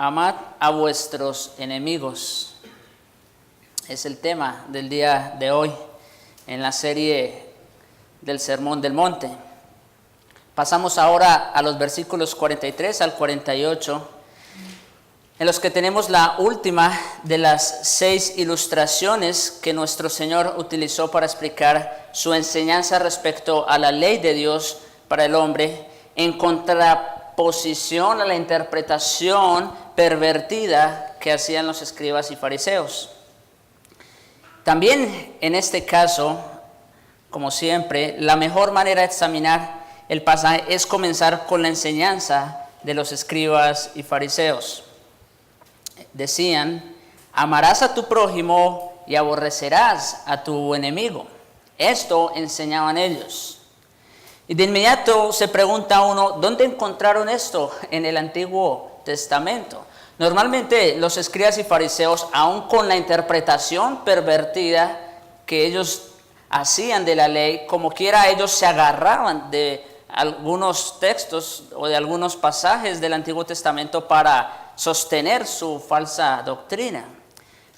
Amad a vuestros enemigos. Es el tema del día de hoy en la serie del Sermón del Monte. Pasamos ahora a los versículos 43 al 48, en los que tenemos la última de las 6 ilustraciones que nuestro Señor utilizó para explicar su enseñanza respecto a la ley de Dios para el hombre, en contraposición a la interpretación pervertida que hacían los escribas y fariseos. También en este caso, como siempre, la mejor manera de examinar el pasaje es comenzar con la enseñanza de los escribas y fariseos. Decían: amarás a tu prójimo y aborrecerás a tu enemigo. Esto enseñaban ellos. Y de inmediato se pregunta uno, ¿dónde encontraron esto en el Antiguo Testamento? Normalmente los escribas y fariseos, aun con la interpretación pervertida que ellos hacían de la ley, como quiera ellos se agarraban de algunos textos o de algunos pasajes del Antiguo Testamento para sostener su falsa doctrina.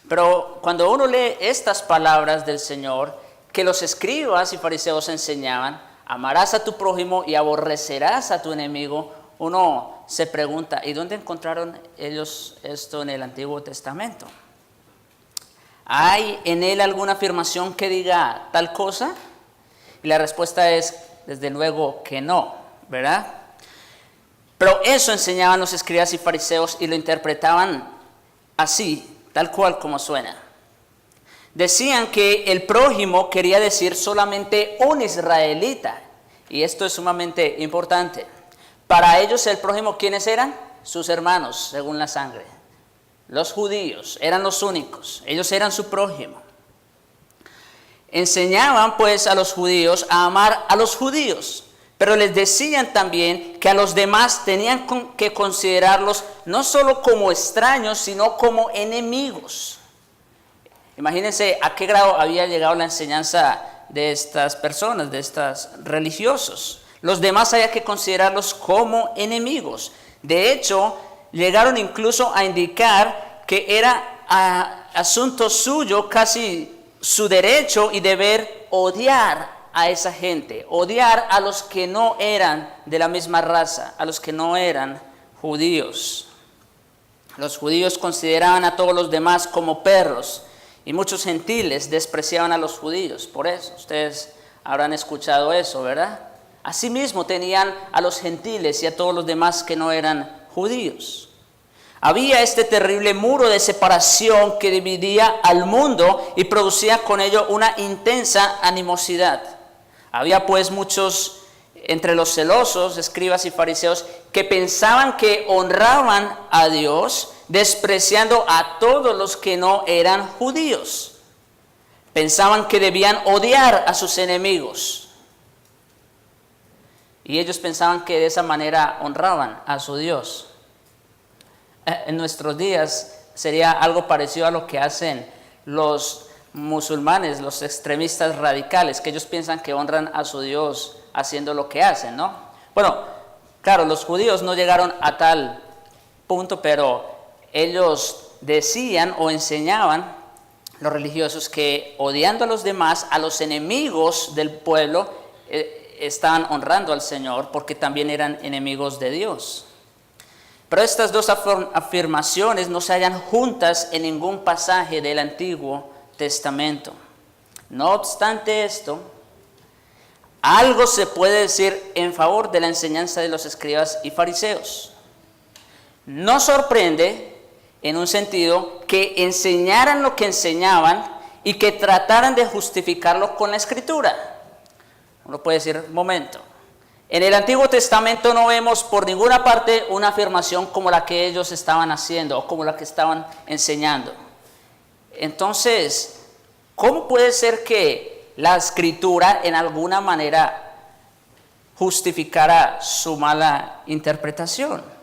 Pero cuando uno lee estas palabras del Señor, que los escribas y fariseos enseñaban, amarás a tu prójimo y aborrecerás a tu enemigo, uno se pregunta, ¿y dónde encontraron ellos esto en el Antiguo Testamento? ¿Hay en él alguna afirmación que diga tal cosa? Y la respuesta es, desde luego que no, ¿verdad? Pero eso enseñaban los escribas y fariseos y lo interpretaban así, tal cual como suena. Decían que el prójimo quería decir solamente un israelita, y esto es sumamente importante. Para ellos el prójimo, ¿quiénes eran? Sus hermanos, según la sangre. Los judíos eran los únicos, ellos eran su prójimo. Enseñaban pues a los judíos a amar a los judíos, pero les decían también que a los demás tenían que considerarlos no solo como extraños, sino como enemigos. Imagínense a qué grado había llegado la enseñanza de estas personas, de estos religiosos. Los demás había que considerarlos como enemigos. De hecho, llegaron incluso a indicar que era asunto suyo, casi su derecho y deber, odiar a esa gente, odiar a los que no eran de la misma raza, a los que no eran judíos. Los judíos consideraban a todos los demás como perros, y muchos gentiles despreciaban a los judíos. Por eso, ustedes habrán escuchado eso, ¿verdad? Asimismo tenían a los gentiles y a todos los demás que no eran judíos. Había este terrible muro de separación que dividía al mundo y producía con ello una intensa animosidad. Había pues muchos entre los celosos, escribas y fariseos, que pensaban que honraban a Dios, despreciando a todos los que no eran judíos. Pensaban que debían odiar a sus enemigos. Y ellos pensaban que de esa manera honraban a su Dios. En nuestros días sería algo parecido a lo que hacen los musulmanes, los extremistas radicales, que ellos piensan que honran a su Dios haciendo lo que hacen, ¿no? Bueno, claro, los judíos no llegaron a tal punto, pero ellos decían o enseñaban, los religiosos, que odiando a los demás, a los enemigos del pueblo, estaban honrando al Señor porque también eran enemigos de Dios. Pero estas dos afirmaciones no se hallan juntas en ningún pasaje del Antiguo Testamento. No obstante esto, algo se puede decir en favor de la enseñanza de los escribas y fariseos. No sorprende, en un sentido, que enseñaran lo que enseñaban y que trataran de justificarlo con la Escritura. Uno puede decir, momento, en el Antiguo Testamento no vemos por ninguna parte una afirmación como la que ellos estaban haciendo o como la que estaban enseñando. Entonces, ¿cómo puede ser que la Escritura en alguna manera justificara su mala interpretación?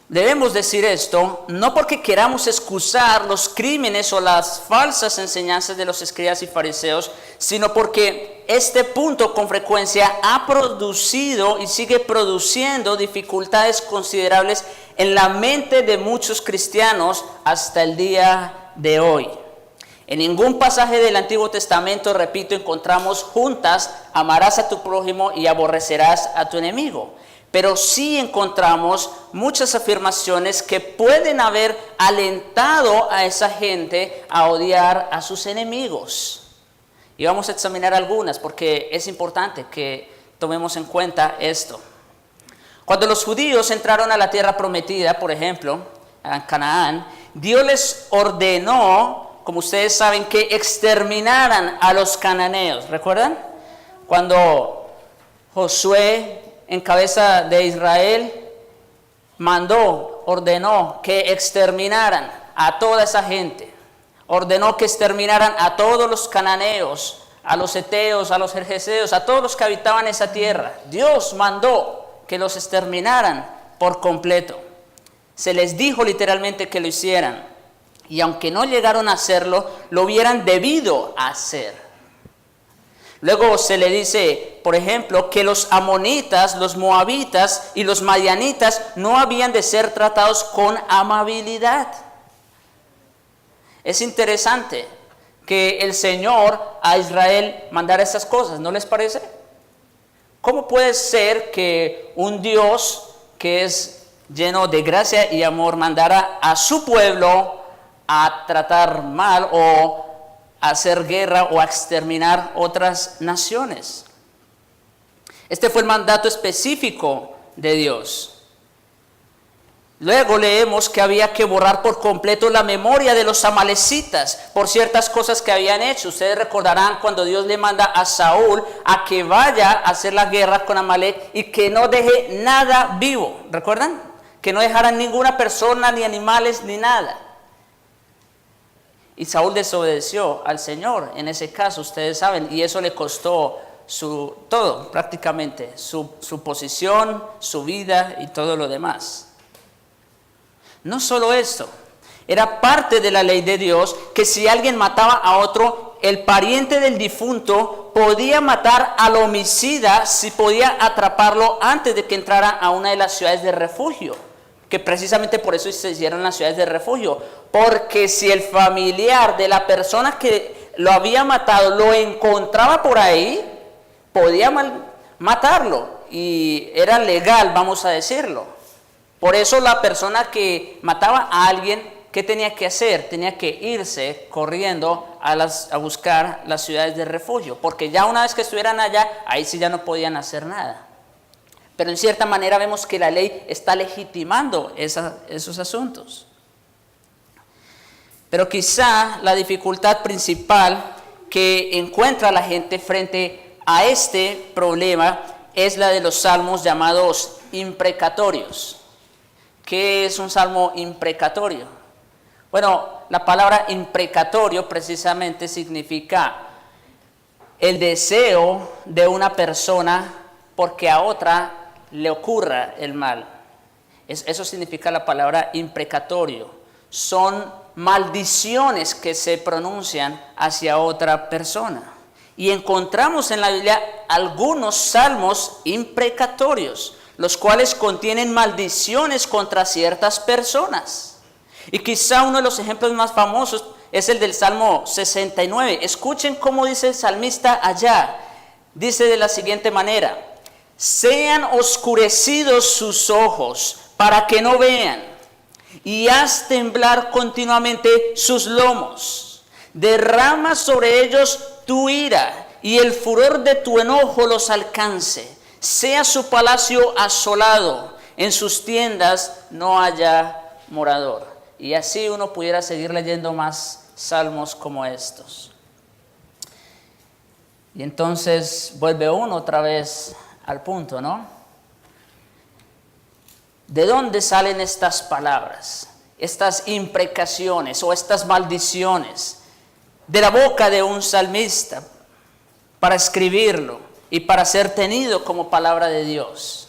Debemos decir esto no porque queramos excusar los crímenes o las falsas enseñanzas de los escribas y fariseos, sino porque este punto con frecuencia ha producido y sigue produciendo dificultades considerables en la mente de muchos cristianos hasta el día de hoy. En ningún pasaje del Antiguo Testamento, repito, encontramos juntas, amarás a tu prójimo y aborrecerás a tu enemigo. Pero sí encontramos muchas afirmaciones que pueden haber alentado a esa gente a odiar a sus enemigos. Y vamos a examinar algunas porque es importante que tomemos en cuenta esto. Cuando los judíos entraron a la tierra prometida, por ejemplo, a Canaán, Dios les ordenó, como ustedes saben, que exterminaran a los cananeos. ¿Recuerdan? Cuando Josué, en cabeza de Israel, ordenó que exterminaran a toda esa gente. Ordenó que exterminaran a todos los cananeos, a los heteos, a los gergeseos, a todos los que habitaban esa tierra. Dios mandó que los exterminaran por completo. Se les dijo literalmente que lo hicieran. Y aunque no llegaron a hacerlo, lo hubieran debido hacer. Luego se le dice, por ejemplo, que los amonitas, los moabitas y los madianitas no habían de ser tratados con amabilidad. Es interesante que el Señor a Israel mandara esas cosas, ¿no les parece? ¿Cómo puede ser que un Dios que es lleno de gracia y amor mandara a su pueblo a tratar mal o a hacer guerra o a exterminar otras naciones? Este fue el mandato específico de Dios. Luego leemos que había que borrar por completo la memoria de los amalecitas por ciertas cosas que habían hecho. Ustedes recordarán cuando Dios le manda a Saúl a que vaya a hacer la guerra con Amalec y que no deje nada vivo. ¿Recuerdan? Que no dejaran ninguna persona, ni animales, ni nada. Y Saúl desobedeció al Señor en ese caso, ustedes saben, y eso le costó todo prácticamente, su posición, su vida y todo lo demás. No solo esto, era parte de la ley de Dios que si alguien mataba a otro, el pariente del difunto podía matar al homicida si podía atraparlo antes de que entrara a una de las ciudades de refugio, que precisamente por eso se hicieron las ciudades de refugio, porque si el familiar de la persona que lo había matado lo encontraba por ahí, podía matarlo y era legal, vamos a decirlo. Por eso la persona que mataba a alguien, ¿qué tenía que hacer? Tenía que irse corriendo a buscar las ciudades de refugio, porque ya una vez que estuvieran allá, ahí sí ya no podían hacer nada. Pero en cierta manera vemos que la ley está legitimando esos asuntos. Pero quizá la dificultad principal que encuentra la gente frente a este problema es la de los salmos llamados imprecatorios. ¿Qué es un salmo imprecatorio? Bueno, la palabra imprecatorio precisamente significa el deseo de una persona porque a otra le ocurra el mal. Eso significa la palabra imprecatorio. Son maldiciones que se pronuncian hacia otra persona. Y encontramos en la Biblia algunos salmos imprecatorios, los cuales contienen maldiciones contra ciertas personas. Y quizá uno de los ejemplos más famosos es el del Salmo 69. Escuchen cómo dice el salmista allá. Dice de la siguiente manera: sean oscurecidos sus ojos para que no vean, y haz temblar continuamente sus lomos. Derrama sobre ellos tu ira, y el furor de tu enojo los alcance. Sea su palacio asolado, en sus tiendas no haya morador. Y así uno pudiera seguir leyendo más salmos como estos. Y entonces vuelve uno otra vez al punto, ¿no? ¿De dónde salen estas palabras, estas imprecaciones o estas maldiciones? De la boca de un salmista para escribirlo y para ser tenido como palabra de Dios.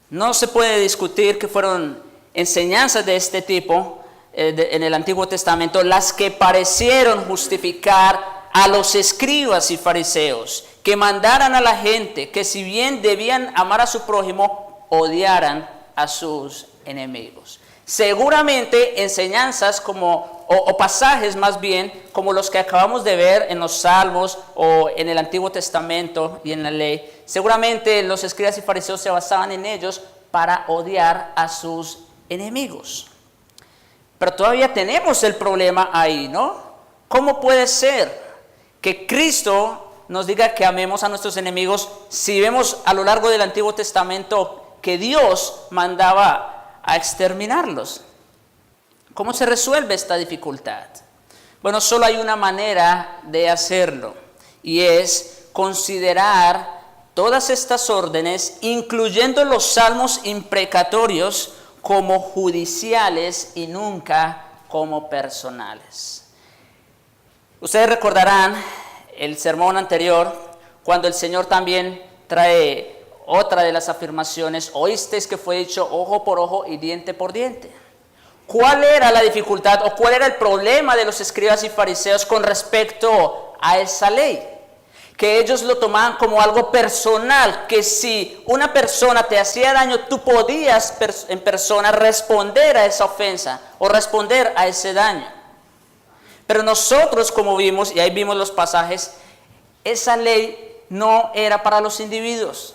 No se puede discutir que fueron enseñanzas de este tipo en el Antiguo Testamento las que parecieron justificar a los escribas y fariseos, que mandaran a la gente que si bien debían amar a su prójimo, odiaran a sus enemigos. Seguramente enseñanzas o pasajes más bien como los que acabamos de ver en los Salmos o en el Antiguo Testamento y en la ley, seguramente los escribas y fariseos se basaban en ellos para odiar a sus enemigos. Pero todavía tenemos el problema ahí, ¿no? ¿Cómo puede ser que Cristo nos diga que amemos a nuestros enemigos si vemos a lo largo del Antiguo Testamento que Dios mandaba a exterminarlos? ¿Cómo se resuelve esta dificultad? Bueno, solo hay una manera de hacerlo, y es considerar todas estas órdenes, incluyendo los salmos imprecatorios, como judiciales y nunca como personales. Ustedes recordarán el sermón anterior, cuando el Señor también trae otra de las afirmaciones: oísteis que fue dicho ojo por ojo y diente por diente. ¿Cuál era la dificultad o cuál era el problema de los escribas y fariseos con respecto a esa ley? Que ellos lo tomaban como algo personal, que si una persona te hacía daño, tú podías en persona responder a esa ofensa o responder a ese daño. Pero nosotros, como vimos, y ahí vimos los pasajes, esa ley no era para los individuos,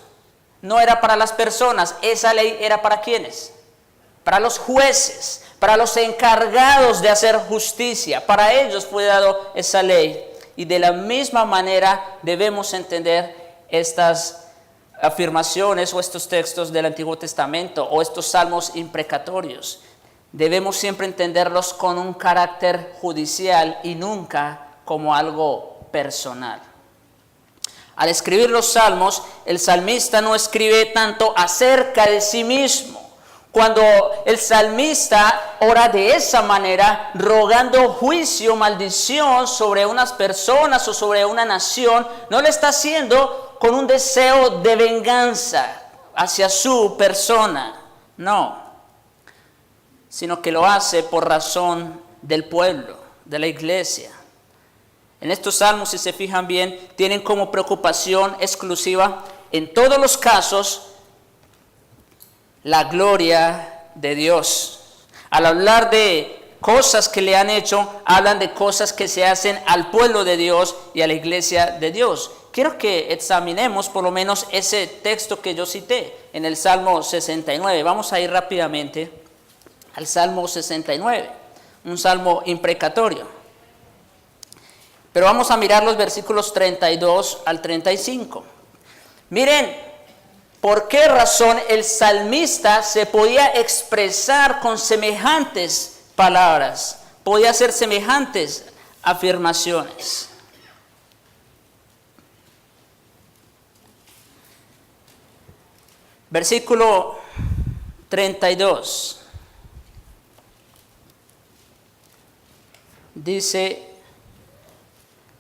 no era para las personas. Esa ley era para ¿quiénes? Para los jueces, para los encargados de hacer justicia. Para ellos fue dado esa ley. Y de la misma manera debemos entender estas afirmaciones o estos textos del Antiguo Testamento o estos salmos imprecatorios. Debemos siempre entenderlos con un carácter judicial y nunca como algo personal. Al escribir los salmos, el salmista no escribe tanto acerca de sí mismo. Cuando el salmista ora de esa manera, rogando juicio, maldición sobre unas personas o sobre una nación, no lo está haciendo con un deseo de venganza hacia su persona, no, sino que lo hace por razón del pueblo, de la iglesia. En estos salmos, si se fijan bien, tienen como preocupación exclusiva, en todos los casos, la gloria de Dios. Al hablar de cosas que le han hecho, hablan de cosas que se hacen al pueblo de Dios y a la iglesia de Dios. Quiero que examinemos por lo menos ese texto que yo cité en el Salmo 69. Vamos a ir rápidamente al Salmo 69, un salmo imprecatorio. Pero vamos a mirar los versículos 32 al 35. Miren, ¿por qué razón el salmista se podía expresar con semejantes palabras? Podía hacer semejantes afirmaciones. Versículo 32. Dice: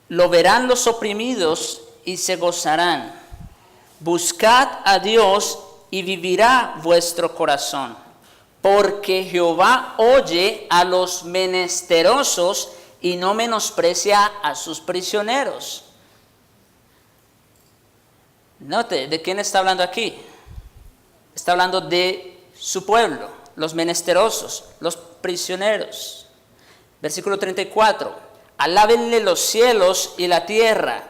lo verán los oprimidos y se gozarán. Buscad a Dios y vivirá vuestro corazón, porque Jehová oye a los menesterosos y no menosprecia a sus prisioneros. Note, ¿de quién está hablando aquí? Está hablando de su pueblo, los menesterosos, los prisioneros. Versículo 34, alábenle los cielos y la tierra.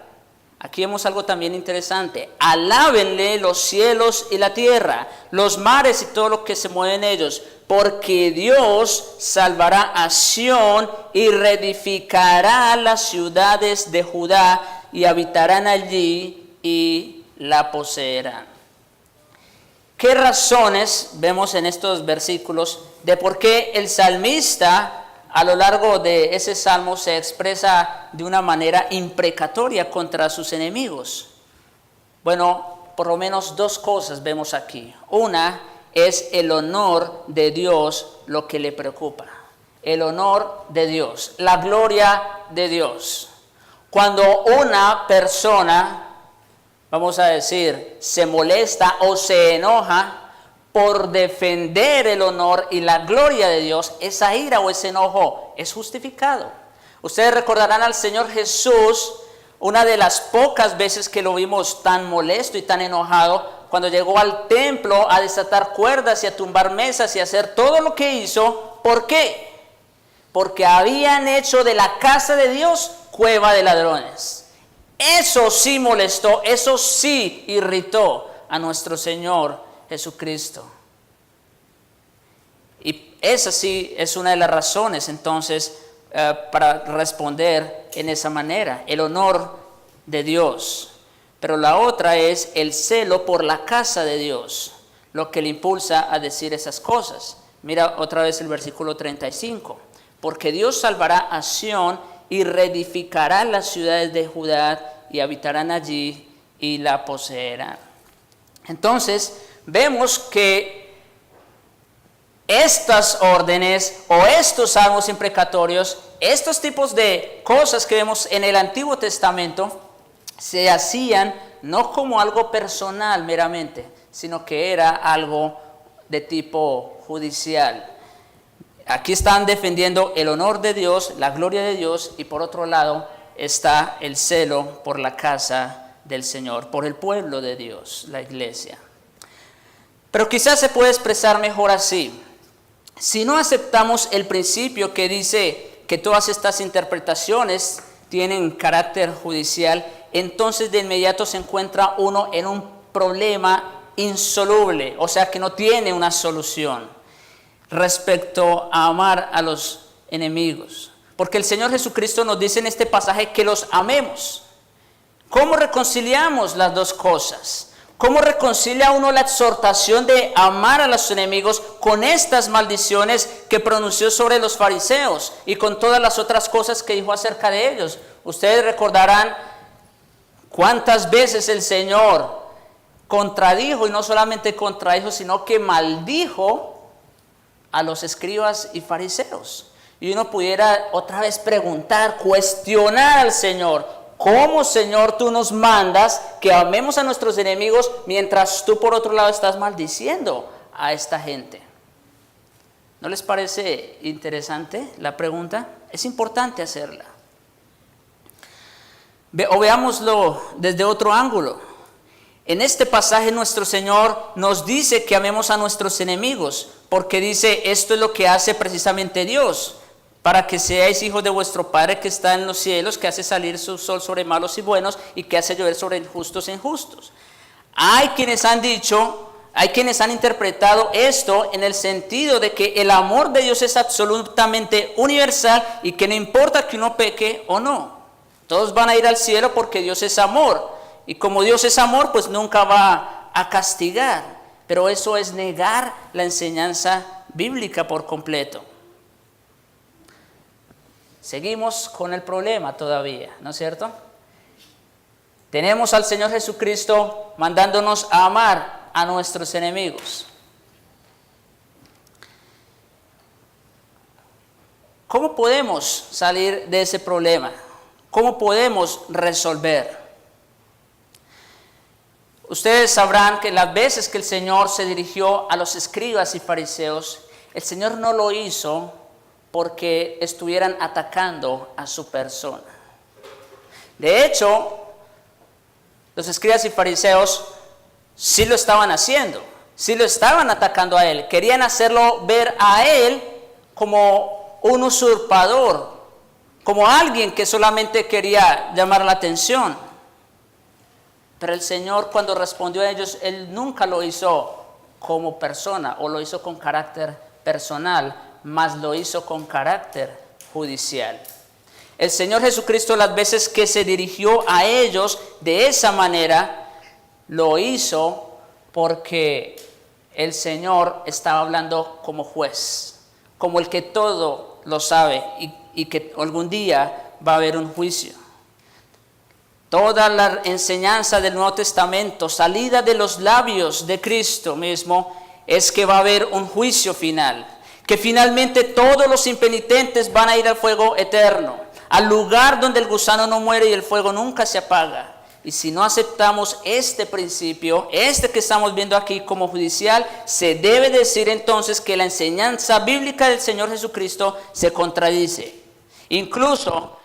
Aquí vemos algo también interesante. Alábenle los cielos y la tierra, los mares y todo lo que se mueve en ellos, porque Dios salvará a Sión y reedificará las ciudades de Judá y habitarán allí y la poseerán. ¿Qué razones vemos en estos versículos de por qué el salmista a lo largo de ese salmo se expresa de una manera imprecatoria contra sus enemigos? Bueno, por lo menos dos cosas vemos aquí. Una es el honor de Dios lo que le preocupa. El honor de Dios, la gloria de Dios. Cuando una persona, vamos a decir, se molesta o se enoja por defender el honor y la gloria de Dios, esa ira o ese enojo es justificado. Ustedes recordarán al Señor Jesús, una de las pocas veces que lo vimos tan molesto y tan enojado cuando llegó al templo a desatar cuerdas y a tumbar mesas y a hacer todo lo que hizo. ¿Por qué? Porque habían hecho de la casa de Dios cueva de ladrones. Eso sí molestó, eso sí irritó a nuestro Señor Jesucristo. Y esa sí es una de las razones entonces para responder en esa manera, el honor de Dios. Pero la otra es el celo por la casa de Dios, lo que le impulsa a decir esas cosas. Mira otra vez el versículo 35. Porque Dios salvará a Sión y reedificará las ciudades de Judá y habitarán allí y la poseerán. Entonces vemos que estas órdenes o estos salmos imprecatorios, estos tipos de cosas que vemos en el Antiguo Testamento, se hacían no como algo personal meramente, sino que era algo de tipo judicial. Aquí están defendiendo el honor de Dios, la gloria de Dios, y por otro lado está el celo por la casa del Señor, por el pueblo de Dios, la iglesia. Pero quizás se puede expresar mejor así. Si no aceptamos el principio que dice que todas estas interpretaciones tienen carácter judicial, entonces de inmediato se encuentra uno en un problema insoluble, o sea que no tiene una solución respecto a amar a los enemigos. Porque el Señor Jesucristo nos dice en este pasaje que los amemos. ¿Cómo reconciliamos las dos cosas? ¿Cómo reconcilia uno la exhortación de amar a los enemigos con estas maldiciones que pronunció sobre los fariseos y con todas las otras cosas que dijo acerca de ellos? Ustedes recordarán cuántas veces el Señor contradijo, y no solamente contradijo, sino que maldijo a los escribas y fariseos. Y uno pudiera otra vez preguntar, cuestionar al Señor: ¿cómo, Señor, tú nos mandas que amemos a nuestros enemigos mientras tú por otro lado estás maldiciendo a esta gente? ¿No les parece interesante la pregunta? Es importante hacerla. O veámoslo desde otro ángulo. En este pasaje nuestro Señor nos dice que amemos a nuestros enemigos, porque dice: esto es lo que hace precisamente Dios, para que seáis hijos de vuestro Padre que está en los cielos, que hace salir su sol sobre malos y buenos y que hace llover sobre justos e injustos. Hay quienes han dicho, hay quienes han interpretado esto en el sentido de que el amor de Dios es absolutamente universal y que no importa que uno peque o no. Todos van a ir al cielo porque Dios es amor. Y como Dios es amor, pues nunca va a castigar. Pero eso es negar la enseñanza bíblica por completo. Seguimos con el problema todavía, ¿no es cierto? Tenemos al Señor Jesucristo mandándonos a amar a nuestros enemigos. ¿Cómo podemos salir de ese problema? ¿Cómo podemos resolver? Ustedes sabrán que las veces que el Señor se dirigió a los escribas y fariseos, el Señor no lo hizo porque estuvieran atacando a su persona. De hecho, los escribas y fariseos sí lo estaban haciendo, sí lo estaban atacando a él. Querían hacerlo ver a él como un usurpador, como alguien que solamente quería llamar la atención. Pero el Señor, cuando respondió a ellos, Él nunca lo hizo como persona o lo hizo con carácter personal, mas lo hizo con carácter judicial. El Señor Jesucristo, las veces que se dirigió a ellos de esa manera, lo hizo porque el Señor estaba hablando como juez, como el que todo lo sabe y que algún día va a haber un juicio. Toda la enseñanza del Nuevo Testamento, salida de los labios de Cristo mismo, es que va a haber un juicio final, que finalmente todos los impenitentes van a ir al fuego eterno, al lugar donde el gusano no muere y el fuego nunca se apaga. Y si no aceptamos este principio, este que estamos viendo aquí como judicial, se debe decir entonces que la enseñanza bíblica del Señor Jesucristo se contradice. Incluso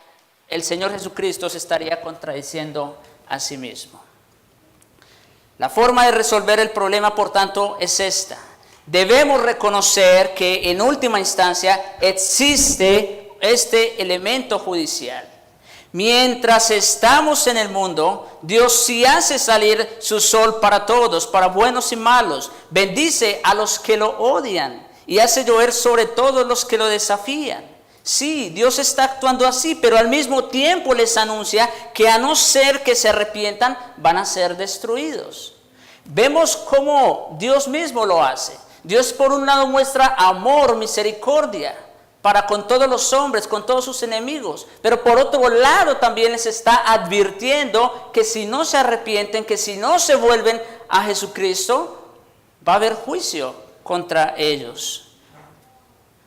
el Señor Jesucristo se estaría contradiciendo a sí mismo. La forma de resolver el problema, por tanto, es esta. Debemos reconocer que en última instancia existe este elemento judicial. Mientras estamos en el mundo, Dios sí hace salir su sol para todos, para buenos y malos. Bendice a los que lo odian y hace llover sobre todos los que lo desafían. Sí, Dios está actuando así, pero al mismo tiempo les anuncia que a no ser que se arrepientan, van a ser destruidos. Vemos cómo Dios mismo lo hace. Dios por un lado muestra amor, misericordia para con todos los hombres, con todos sus enemigos. Pero por otro lado también les está advirtiendo que si no se arrepienten, que si no se vuelven a Jesucristo, va a haber juicio contra ellos.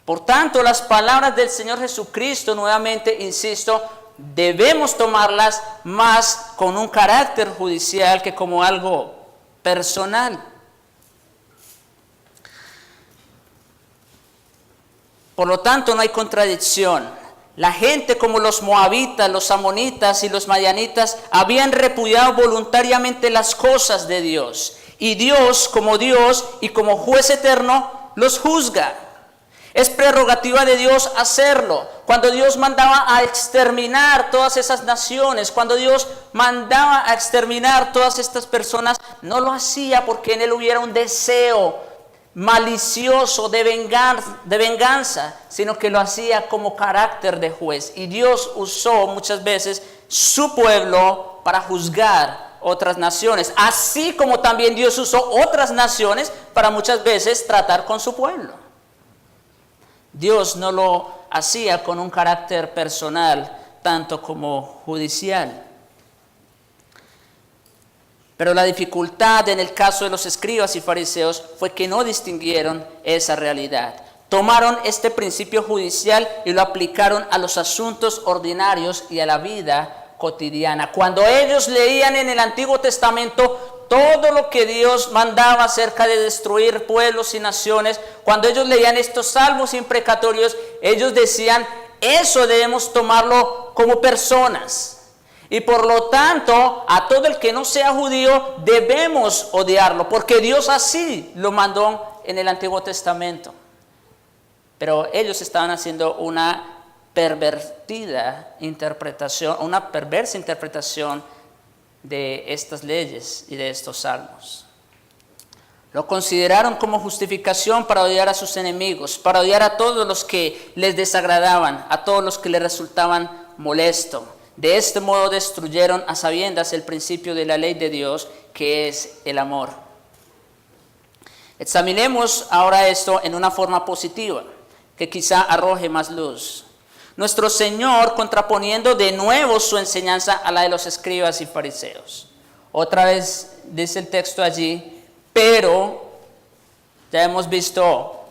Por tanto, las palabras del Señor Jesucristo, nuevamente insisto, debemos tomarlas más con un carácter judicial que como algo personal. Por lo tanto, no hay contradicción. La gente como los moabitas, los amonitas y los madianitas habían repudiado voluntariamente las cosas de Dios. Y Dios y como juez eterno, los juzga. Es prerrogativa de Dios hacerlo. Cuando Dios mandaba a exterminar todas esas naciones, cuando Dios mandaba a exterminar todas estas personas, no lo hacía porque en él hubiera un deseo malicioso de venganza, sino que lo hacía como carácter de juez. Y Dios usó muchas veces su pueblo para juzgar otras naciones, así como también Dios usó otras naciones para muchas veces tratar con su pueblo. Dios no lo hacía con un carácter personal, tanto como judicial. Pero la dificultad en el caso de los escribas y fariseos fue que no distinguieron esa realidad. Tomaron este principio judicial y lo aplicaron a los asuntos ordinarios y a la vida cotidiana. Cuando ellos leían en el Antiguo Testamento todo lo que Dios mandaba acerca de destruir pueblos y naciones, cuando ellos leían estos salmos imprecatorios, ellos decían, eso debemos tomarlo como personas. Y por lo tanto, a todo el que no sea judío debemos odiarlo, porque Dios así lo mandó en el Antiguo Testamento. Pero ellos estaban haciendo una pervertida interpretación, una perversa interpretación de estas leyes y de estos salmos. Lo consideraron como justificación para odiar a sus enemigos, para odiar a todos los que les desagradaban, a todos los que les resultaban molestos. De este modo destruyeron a sabiendas el principio de la ley de Dios, que es el amor. Examinemos ahora esto en una forma positiva, que quizá arroje más luz. Nuestro Señor contraponiendo de nuevo su enseñanza a la de los escribas y fariseos. Otra vez dice el texto allí, pero, ya hemos visto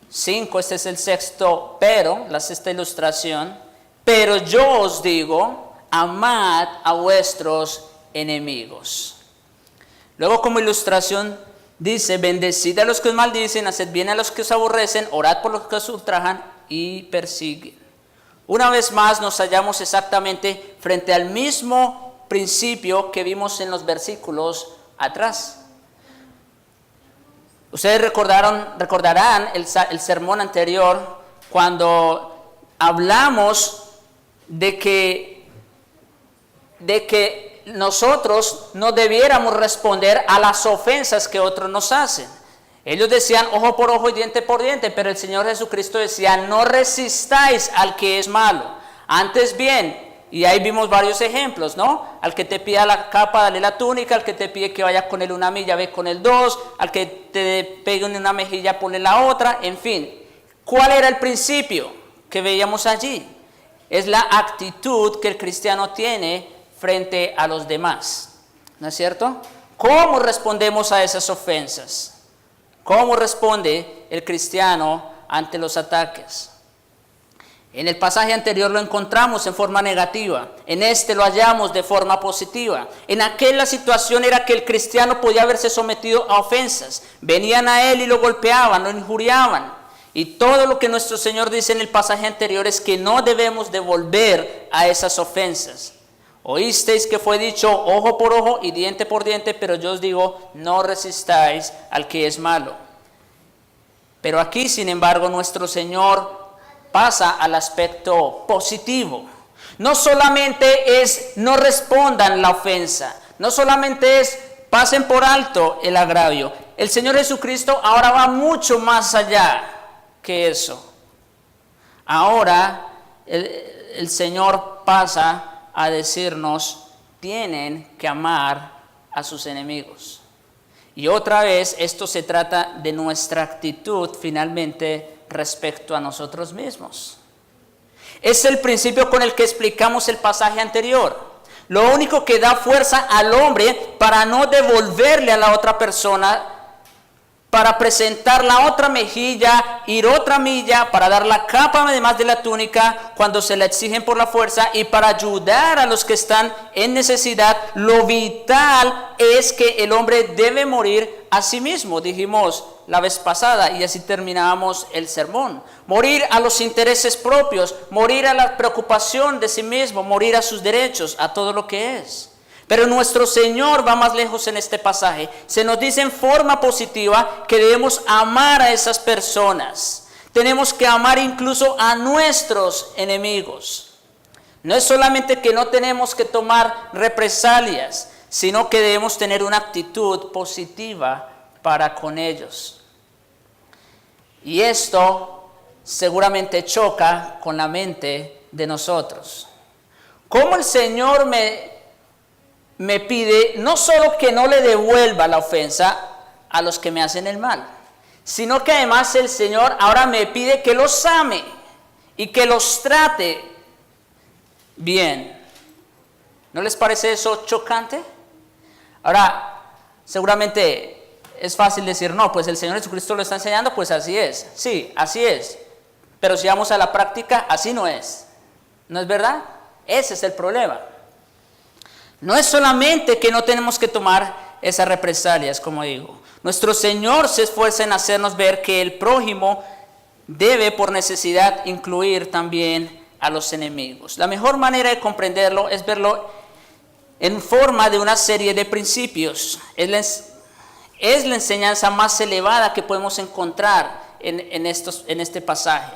5, este es el sexto pero, la sexta ilustración, pero yo os digo, amad a vuestros enemigos. Luego como ilustración dice, bendecid a los que os maldicen, haced bien a los que os aborrecen, orad por los que os ultrajan y persiguen. Una vez más nos hallamos exactamente frente al mismo principio que vimos en los versículos atrás. Ustedes recordarán el sermón anterior cuando hablamos de que nosotros no debiéramos responder a las ofensas que otros nos hacen. Ellos decían ojo por ojo y diente por diente, pero el Señor Jesucristo decía no resistáis al que es malo. Antes bien, y ahí vimos varios ejemplos, ¿no? Al que te pida la capa, dale la túnica, al que te pide que vaya con él 1 milla, ve con él 2, al que te pegue en una mejilla, ponle la otra, en fin. ¿Cuál era el principio que veíamos allí? Es la actitud que el cristiano tiene frente a los demás, ¿no es cierto? ¿Cómo respondemos a esas ofensas? ¿Cómo responde el cristiano ante los ataques? En el pasaje anterior lo encontramos en forma negativa, en este lo hallamos de forma positiva. En aquella situación era que el cristiano podía haberse sometido a ofensas, venían a él y lo golpeaban, lo injuriaban. Y todo lo que nuestro Señor dice en el pasaje anterior es que no debemos devolver a esas ofensas. Oísteis que fue dicho ojo por ojo y diente por diente, pero yo os digo, no resistáis al que es malo. Pero aquí, sin embargo, nuestro Señor pasa al aspecto positivo. No solamente es no respondan la ofensa, no solamente es pasen por alto el agravio. El Señor Jesucristo ahora va mucho más allá que eso. Ahora el Señor pasa a decirnos, tienen que amar a sus enemigos. Y otra vez, esto se trata de nuestra actitud finalmente respecto a nosotros mismos. Es el principio con el que explicamos el pasaje anterior. Lo único que da fuerza al hombre para no devolverle a la otra persona, para presentar la otra mejilla, ir otra milla, para dar la capa además de la túnica cuando se la exigen por la fuerza y para ayudar a los que están en necesidad. Lo vital es que el hombre debe morir a sí mismo, dijimos la vez pasada, y así terminábamos el sermón. Morir a los intereses propios, morir a la preocupación de sí mismo, morir a sus derechos, a todo lo que es. Pero nuestro Señor va más lejos en este pasaje. Se nos dice en forma positiva que debemos amar a esas personas. Tenemos que amar incluso a nuestros enemigos. No es solamente que no tenemos que tomar represalias, sino que debemos tener una actitud positiva para con ellos. Y esto seguramente choca con la mente de nosotros. ¿Cómo el Señor me pide no solo que no le devuelva la ofensa a los que me hacen el mal, sino que además el Señor ahora me pide que los ame y que los trate bien? ¿No les parece eso chocante? Ahora, seguramente es fácil decir, no, pues el Señor Jesucristo lo está enseñando, pues así es. Sí, así es. Pero si vamos a la práctica, así no es. ¿No es verdad? Ese es el problema. No es solamente que no tenemos que tomar esas represalias, como digo. Nuestro Señor se esfuerza en hacernos ver que el prójimo debe por necesidad incluir también a los enemigos. La mejor manera de comprenderlo es verlo en forma de una serie de principios. Es la enseñanza más elevada que podemos encontrar en este pasaje.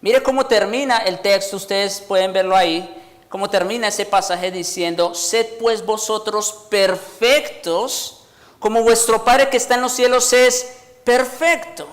Mire cómo termina el texto, ustedes pueden verlo ahí. Cómo termina ese pasaje diciendo, sed pues vosotros perfectos, como vuestro Padre que está en los cielos es perfecto.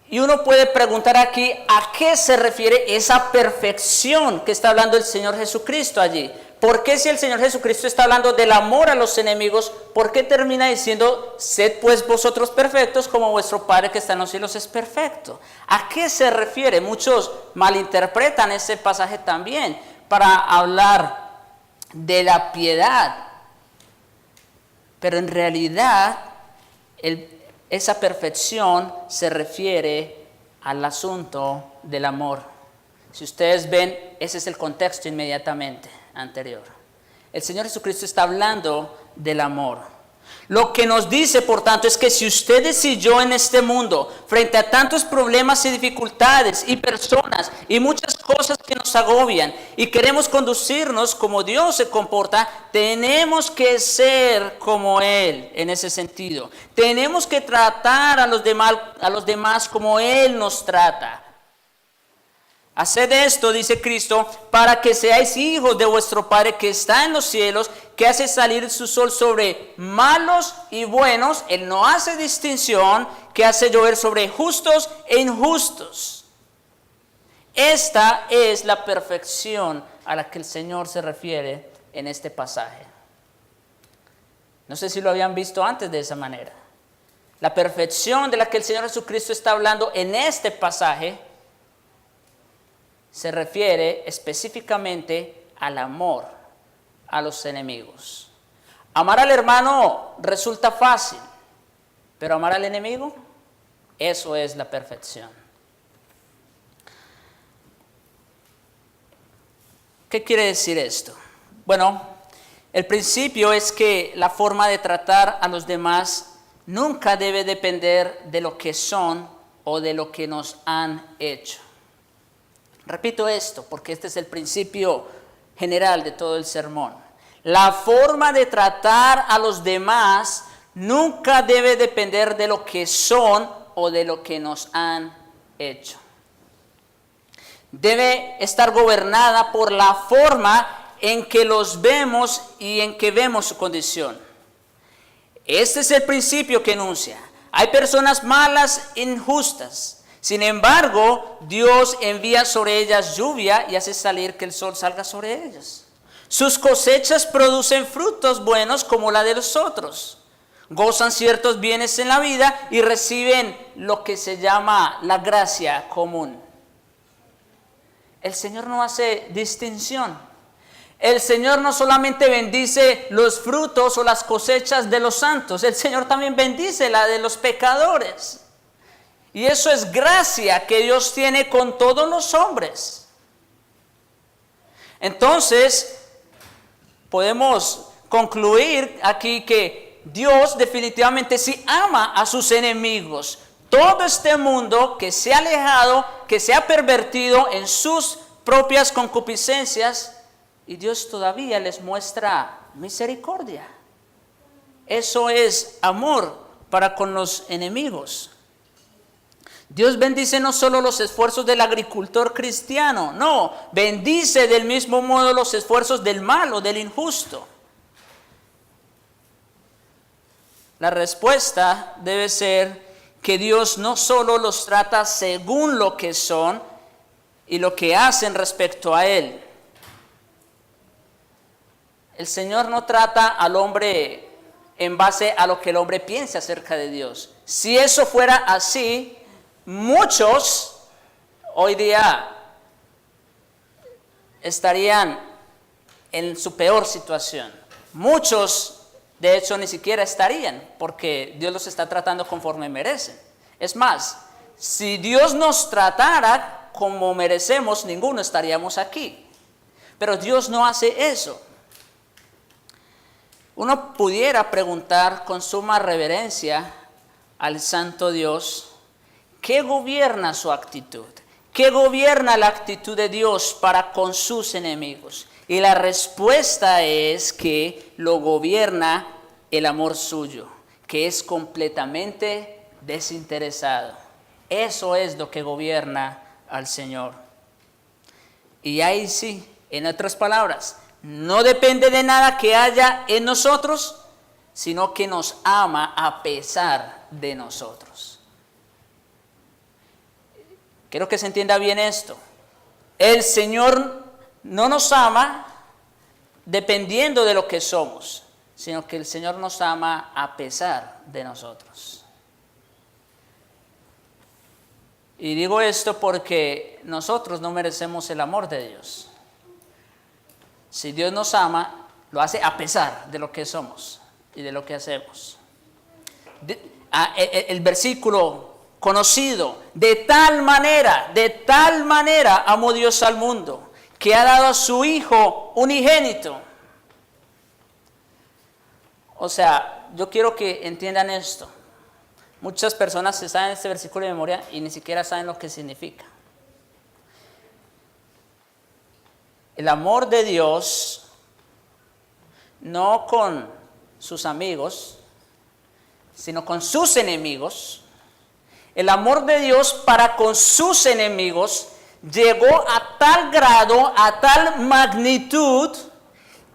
Y uno puede preguntar aquí, ¿a qué se refiere esa perfección que está hablando el Señor Jesucristo allí? ¿Por qué si el Señor Jesucristo está hablando del amor a los enemigos, por qué termina diciendo, sed pues vosotros perfectos, como vuestro Padre que está en los cielos es perfecto? ¿A qué se refiere? Muchos malinterpretan ese pasaje también para hablar de la piedad, pero en realidad esa perfección se refiere al asunto del amor. Si ustedes ven, ese es el contexto inmediatamente anterior. El Señor Jesucristo está hablando del amor. Lo que nos dice, por tanto, es que si ustedes y yo en este mundo, frente a tantos problemas y dificultades y personas y muchas cosas que nos agobian y queremos conducirnos como Dios se comporta, tenemos que ser como Él en ese sentido. Tenemos que tratar a los demás como Él nos trata. Haced esto, dice Cristo, para que seáis hijos de vuestro Padre que está en los cielos, que hace salir su sol sobre malos y buenos. Él no hace distinción, que hace llover sobre justos e injustos. Esta es la perfección a la que el Señor se refiere en este pasaje. No sé si lo habían visto antes de esa manera. La perfección de la que el Señor Jesucristo está hablando en este pasaje se refiere específicamente al amor a los enemigos. Amar al hermano resulta fácil, pero amar al enemigo, eso es la perfección. ¿Qué quiere decir esto? Bueno, el principio es que la forma de tratar a los demás nunca debe depender de lo que son o de lo que nos han hecho. Repito esto porque este es el principio general de todo el sermón. La forma de tratar a los demás nunca debe depender de lo que son o de lo que nos han hecho. Debe estar gobernada por la forma en que los vemos y en que vemos su condición. Este es el principio que enuncia. Hay personas malas e injustas. Sin embargo, Dios envía sobre ellas lluvia y hace salir que el sol salga sobre ellas. Sus cosechas producen frutos buenos como la de los otros. Gozan ciertos bienes en la vida y reciben lo que se llama la gracia común. El Señor no hace distinción. El Señor no solamente bendice los frutos o las cosechas de los santos, el Señor también bendice la de los pecadores. Y eso es gracia que Dios tiene con todos los hombres. Entonces, podemos concluir aquí que Dios definitivamente sí ama a sus enemigos. Todo este mundo que se ha alejado, que se ha pervertido en sus propias concupiscencias, y Dios todavía les muestra misericordia. Eso es amor para con los enemigos. Dios bendice no solo los esfuerzos del agricultor cristiano, no, bendice del mismo modo los esfuerzos del malo, del injusto. La respuesta debe ser que Dios no solo los trata según lo que son y lo que hacen respecto a Él. El Señor no trata al hombre en base a lo que el hombre piensa acerca de Dios. Si eso fuera así, muchos hoy día estarían en su peor situación. Muchos, de hecho, ni siquiera estarían, porque Dios los está tratando conforme merecen. Es más, si Dios nos tratara como merecemos, ninguno estaríamos aquí. Pero Dios no hace eso. Uno pudiera preguntar con suma reverencia al santo Dios, ¿qué gobierna su actitud? ¿Qué gobierna la actitud de Dios para con sus enemigos? Y la respuesta es que lo gobierna el amor suyo, que es completamente desinteresado. Eso es lo que gobierna al Señor. Y ahí sí, en otras palabras, no depende de nada que haya en nosotros, sino que nos ama a pesar de nosotros. Quiero que se entienda bien esto. El Señor no nos ama dependiendo de lo que somos, sino que el Señor nos ama a pesar de nosotros. Y digo esto porque nosotros no merecemos el amor de Dios. Si Dios nos ama, lo hace a pesar de lo que somos y de lo que hacemos. El versículo conocido, de tal manera amó Dios al mundo, que ha dado a su Hijo unigénito. O sea, yo quiero que entiendan esto. Muchas personas se saben este versículo de memoria y ni siquiera saben lo que significa. El amor de Dios, no con sus amigos, sino con sus enemigos. El amor de Dios para con sus enemigos llegó a tal grado, a tal magnitud,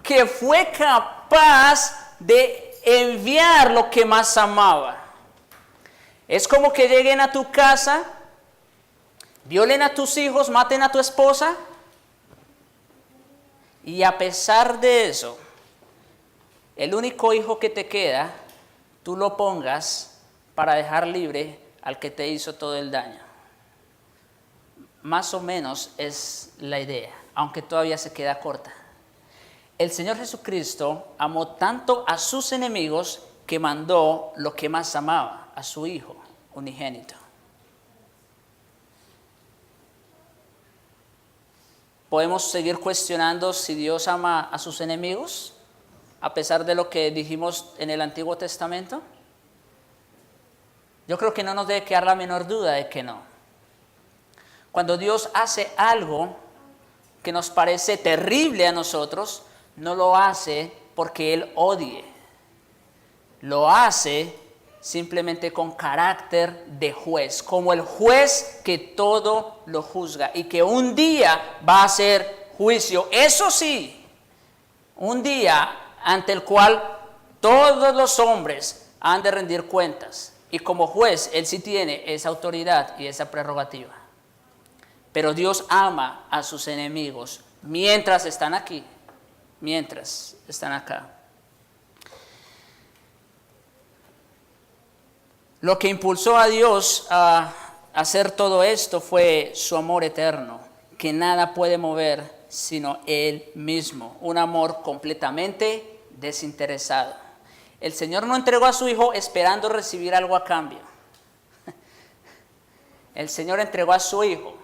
que fue capaz de enviar lo que más amaba. Es como que lleguen a tu casa, violen a tus hijos, maten a tu esposa, y a pesar de eso, el único hijo que te queda, tú lo pongas para dejar libre al que te hizo todo el daño. Más o menos es la idea, aunque todavía se queda corta. El Señor Jesucristo amó tanto a sus enemigos que mandó lo que más amaba, a su Hijo unigénito. ¿Podemos seguir cuestionando si Dios ama a sus enemigos, a pesar de lo que dijimos en el Antiguo Testamento? Yo creo que no nos debe quedar la menor duda de que no. Cuando Dios hace algo que nos parece terrible a nosotros, no lo hace porque Él odie. Lo hace simplemente con carácter de juez, como el juez que todo lo juzga y que un día va a hacer juicio. Eso sí, un día ante el cual todos los hombres han de rendir cuentas. Y como juez, Él sí tiene esa autoridad y esa prerrogativa. Pero Dios ama a sus enemigos mientras están aquí, mientras están acá. Lo que impulsó a Dios a hacer todo esto fue su amor eterno, que nada puede mover sino Él mismo. Un amor completamente desinteresado. El Señor no entregó a su Hijo esperando recibir algo a cambio. El Señor entregó a su Hijo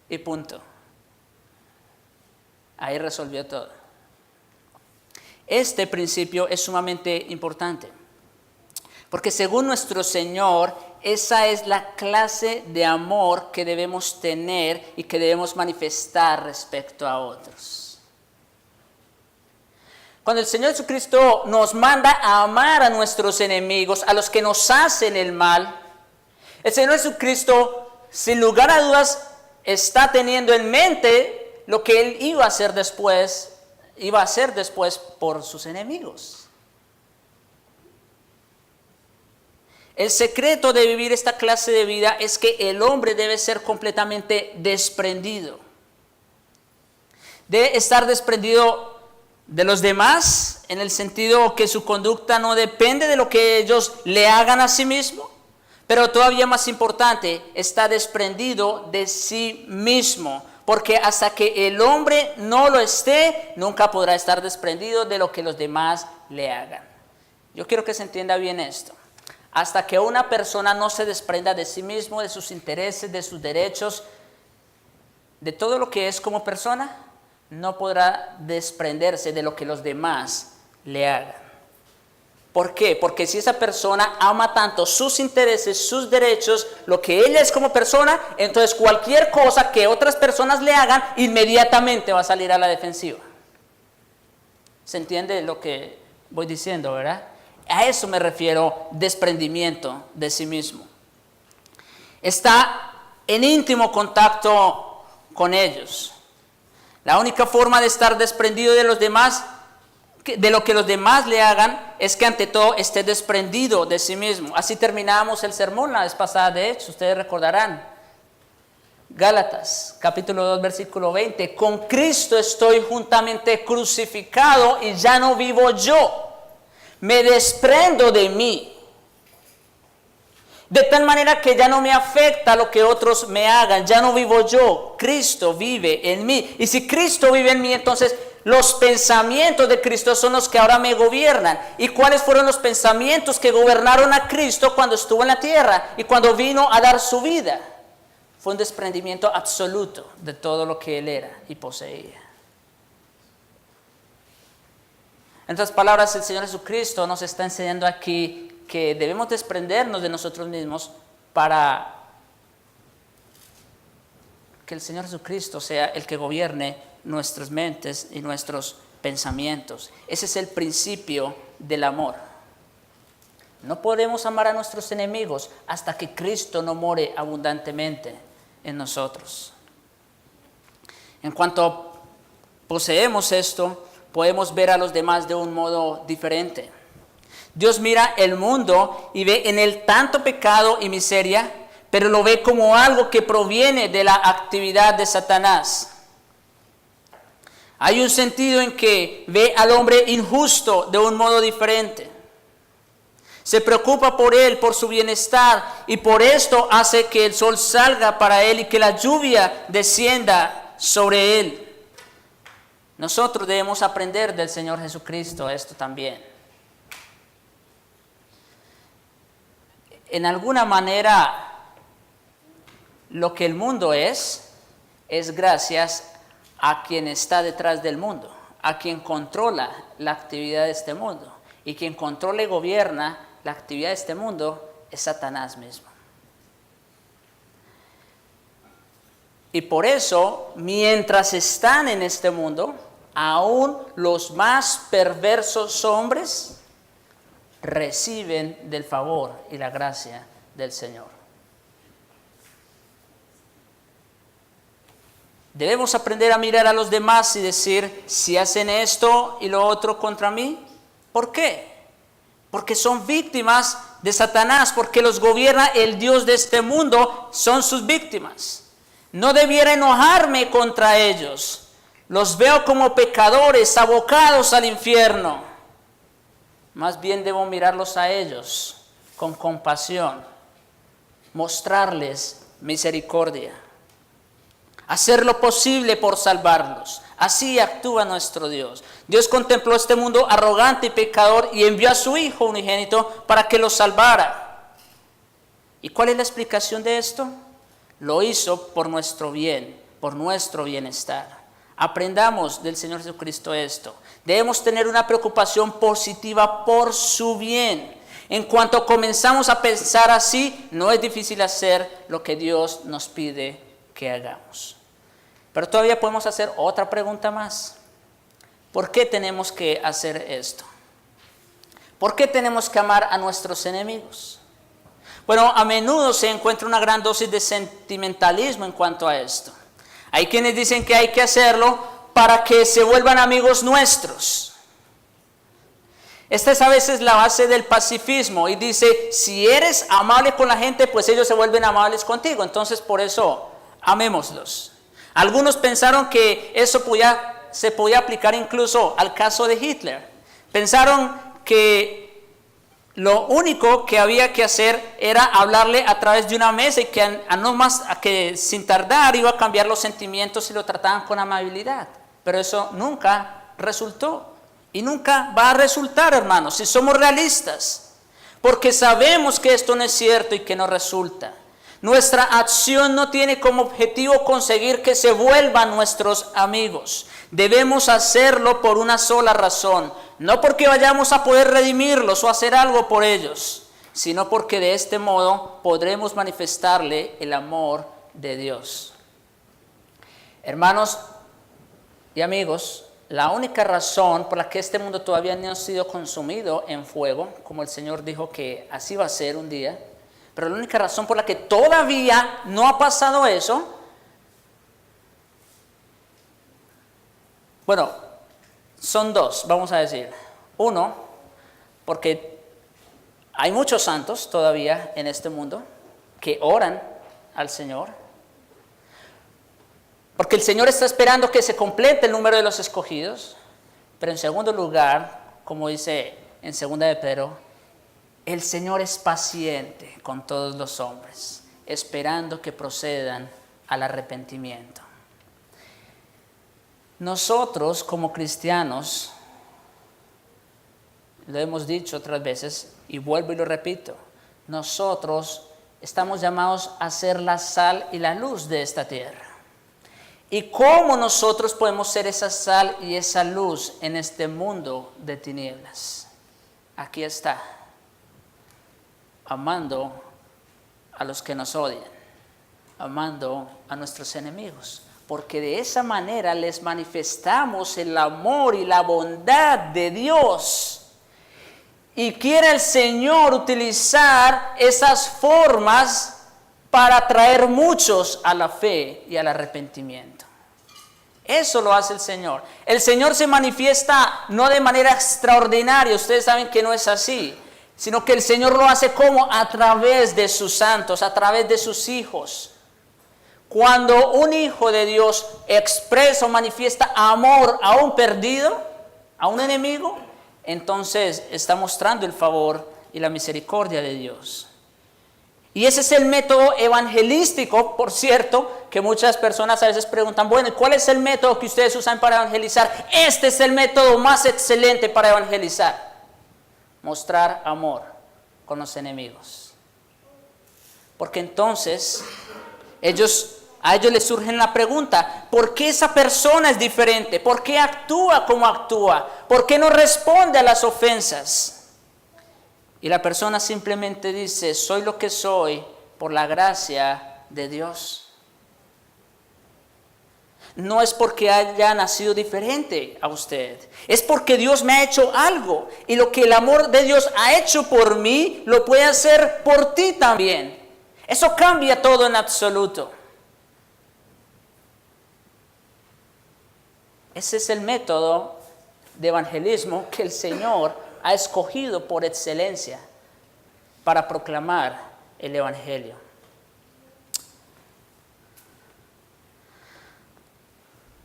y punto. Ahí resolvió todo. Este principio es sumamente importante, porque según nuestro Señor, esa es la clase de amor que debemos tener y que debemos manifestar respecto a otros. Cuando el Señor Jesucristo nos manda a amar a nuestros enemigos, a los que nos hacen el mal, el Señor Jesucristo, sin lugar a dudas, está teniendo en mente lo que Él iba a hacer después por sus enemigos. El secreto de vivir esta clase de vida es que el hombre debe ser completamente desprendido. Debe estar desprendido de los demás, en el sentido que su conducta no depende de lo que ellos le hagan a sí mismo, pero todavía más importante, está desprendido de sí mismo, porque hasta que el hombre no lo esté, nunca podrá estar desprendido de lo que los demás le hagan. Yo quiero que se entienda bien esto. Hasta que una persona no se desprenda de sí mismo, de sus intereses, de sus derechos, de todo lo que es como persona, no podrá desprenderse de lo que los demás le hagan. ¿Por qué? Porque si esa persona ama tanto sus intereses, sus derechos, lo que ella es como persona, entonces cualquier cosa que otras personas le hagan, inmediatamente va a salir a la defensiva. ¿Se entiende lo que voy diciendo, verdad? A eso me refiero, desprendimiento de sí mismo. Está en íntimo contacto con ellos. La única forma de estar desprendido de los demás, de lo que los demás le hagan, es que ante todo esté desprendido de sí mismo. Así terminamos el sermón la vez pasada, de hecho, ustedes recordarán. Gálatas, capítulo 2, versículo 20. Con Cristo estoy juntamente crucificado y ya no vivo yo. Me desprendo de mí, de tal manera que ya no me afecta lo que otros me hagan, ya no vivo yo, Cristo vive en mí. Y si Cristo vive en mí, entonces los pensamientos de Cristo son los que ahora me gobiernan. ¿Y cuáles fueron los pensamientos que gobernaron a Cristo cuando estuvo en la tierra y cuando vino a dar su vida? Fue un desprendimiento absoluto de todo lo que Él era y poseía. En otras palabras, el Señor Jesucristo nos está enseñando aquí que debemos desprendernos de nosotros mismos para que el Señor Jesucristo sea el que gobierne nuestras mentes y nuestros pensamientos. Ese es el principio del amor. No podemos amar a nuestros enemigos hasta que Cristo no more abundantemente en nosotros. En cuanto poseemos esto, podemos ver a los demás de un modo diferente. Dios mira el mundo y ve en él tanto pecado y miseria, pero lo ve como algo que proviene de la actividad de Satanás. Hay un sentido en que ve al hombre injusto de un modo diferente. Se preocupa por él, por su bienestar, y por esto hace que el sol salga para él y que la lluvia descienda sobre él. Nosotros debemos aprender del Señor Jesucristo esto también. En alguna manera, lo que el mundo es gracias a quien está detrás del mundo, a quien controla la actividad de este mundo. Y quien controla y gobierna la actividad de este mundo es Satanás mismo. Y por eso, mientras están en este mundo, aún los más perversos hombres reciben del favor y la gracia del Señor. Debemos aprender a mirar a los demás y decir, si hacen esto y lo otro contra mí, ¿por qué? Porque son víctimas de Satanás, porque los gobierna el Dios de este mundo, son sus víctimas. No debiera enojarme contra ellos. Los veo como pecadores abocados al infierno. Más bien debo mirarlos a ellos con compasión, mostrarles misericordia, hacer lo posible por salvarlos. Así actúa nuestro Dios. Dios contempló este mundo arrogante y pecador y envió a su Hijo unigénito para que lo salvara. ¿Y cuál es la explicación de esto? Lo hizo por nuestro bien, por nuestro bienestar. Aprendamos del Señor Jesucristo esto. Debemos tener una preocupación positiva por su bien. En cuanto comenzamos a pensar así, no es difícil hacer lo que Dios nos pide que hagamos. Pero todavía podemos hacer otra pregunta más. ¿Por qué tenemos que hacer esto? ¿Por qué tenemos que amar a nuestros enemigos? Bueno, a menudo se encuentra una gran dosis de sentimentalismo en cuanto a esto. Hay quienes dicen que hay que hacerlo para que se vuelvan amigos nuestros. Esta es a veces la base del pacifismo y dice, si eres amable con la gente, pues ellos se vuelven amables contigo. Entonces, por eso, amémoslos. Algunos pensaron que eso se podía aplicar incluso al caso de Hitler. Pensaron que lo único que había que hacer era hablarle a través de una mesa y que sin tardar iba a cambiar los sentimientos si lo trataban con amabilidad. Pero eso nunca resultó y nunca va a resultar, hermanos, si somos realistas. Porque sabemos que esto no es cierto y que no resulta. Nuestra acción no tiene como objetivo conseguir que se vuelvan nuestros amigos. Debemos hacerlo por una sola razón. No porque vayamos a poder redimirlos o hacer algo por ellos, sino porque de este modo podremos manifestarle el amor de Dios. Hermanos y amigos, la única razón por la que este mundo todavía no ha sido consumido en fuego, como el Señor dijo que así va a ser un día, pero la única razón por la que todavía no ha pasado eso, bueno, son dos, vamos a decir. Uno, porque hay muchos santos todavía en este mundo que oran al Señor. Porque el Señor está esperando que se complete el número de los escogidos. Pero en segundo lugar, como dice en 2 de Pedro, el Señor es paciente con todos los hombres, esperando que procedan al arrepentimiento. Nosotros como cristianos, lo hemos dicho otras veces y vuelvo y lo repito, nosotros estamos llamados a ser la sal y la luz de esta tierra. ¿Y cómo nosotros podemos ser esa sal y esa luz en este mundo de tinieblas? Aquí está, amando a los que nos odian, amando a nuestros enemigos. Porque de esa manera les manifestamos el amor y la bondad de Dios. Y quiere el Señor utilizar esas formas para atraer muchos a la fe y al arrepentimiento. Eso lo hace el Señor. El Señor se manifiesta no de manera extraordinaria, ustedes saben que no es así, sino que el Señor lo hace como a través de sus santos, a través de sus hijos. Cuando un hijo de Dios expresa o manifiesta amor a un perdido, a un enemigo, entonces está mostrando el favor y la misericordia de Dios. Y ese es el método evangelístico, por cierto, que muchas personas a veces preguntan, bueno, ¿cuál es el método que ustedes usan para evangelizar? Este es el método más excelente para evangelizar. Mostrar amor con los enemigos. Porque entonces a ellos les surge la pregunta, ¿por qué esa persona es diferente? ¿Por qué actúa como actúa? ¿Por qué no responde a las ofensas? Y la persona simplemente dice, soy lo que soy por la gracia de Dios. no es porque haya nacido diferente a usted. Es porque Dios me ha hecho algo. Y lo que el amor de Dios ha hecho por mí, lo puede hacer por ti también. Eso cambia todo en absoluto. Ese es el método de evangelismo que el Señor ha escogido por excelencia para proclamar el evangelio.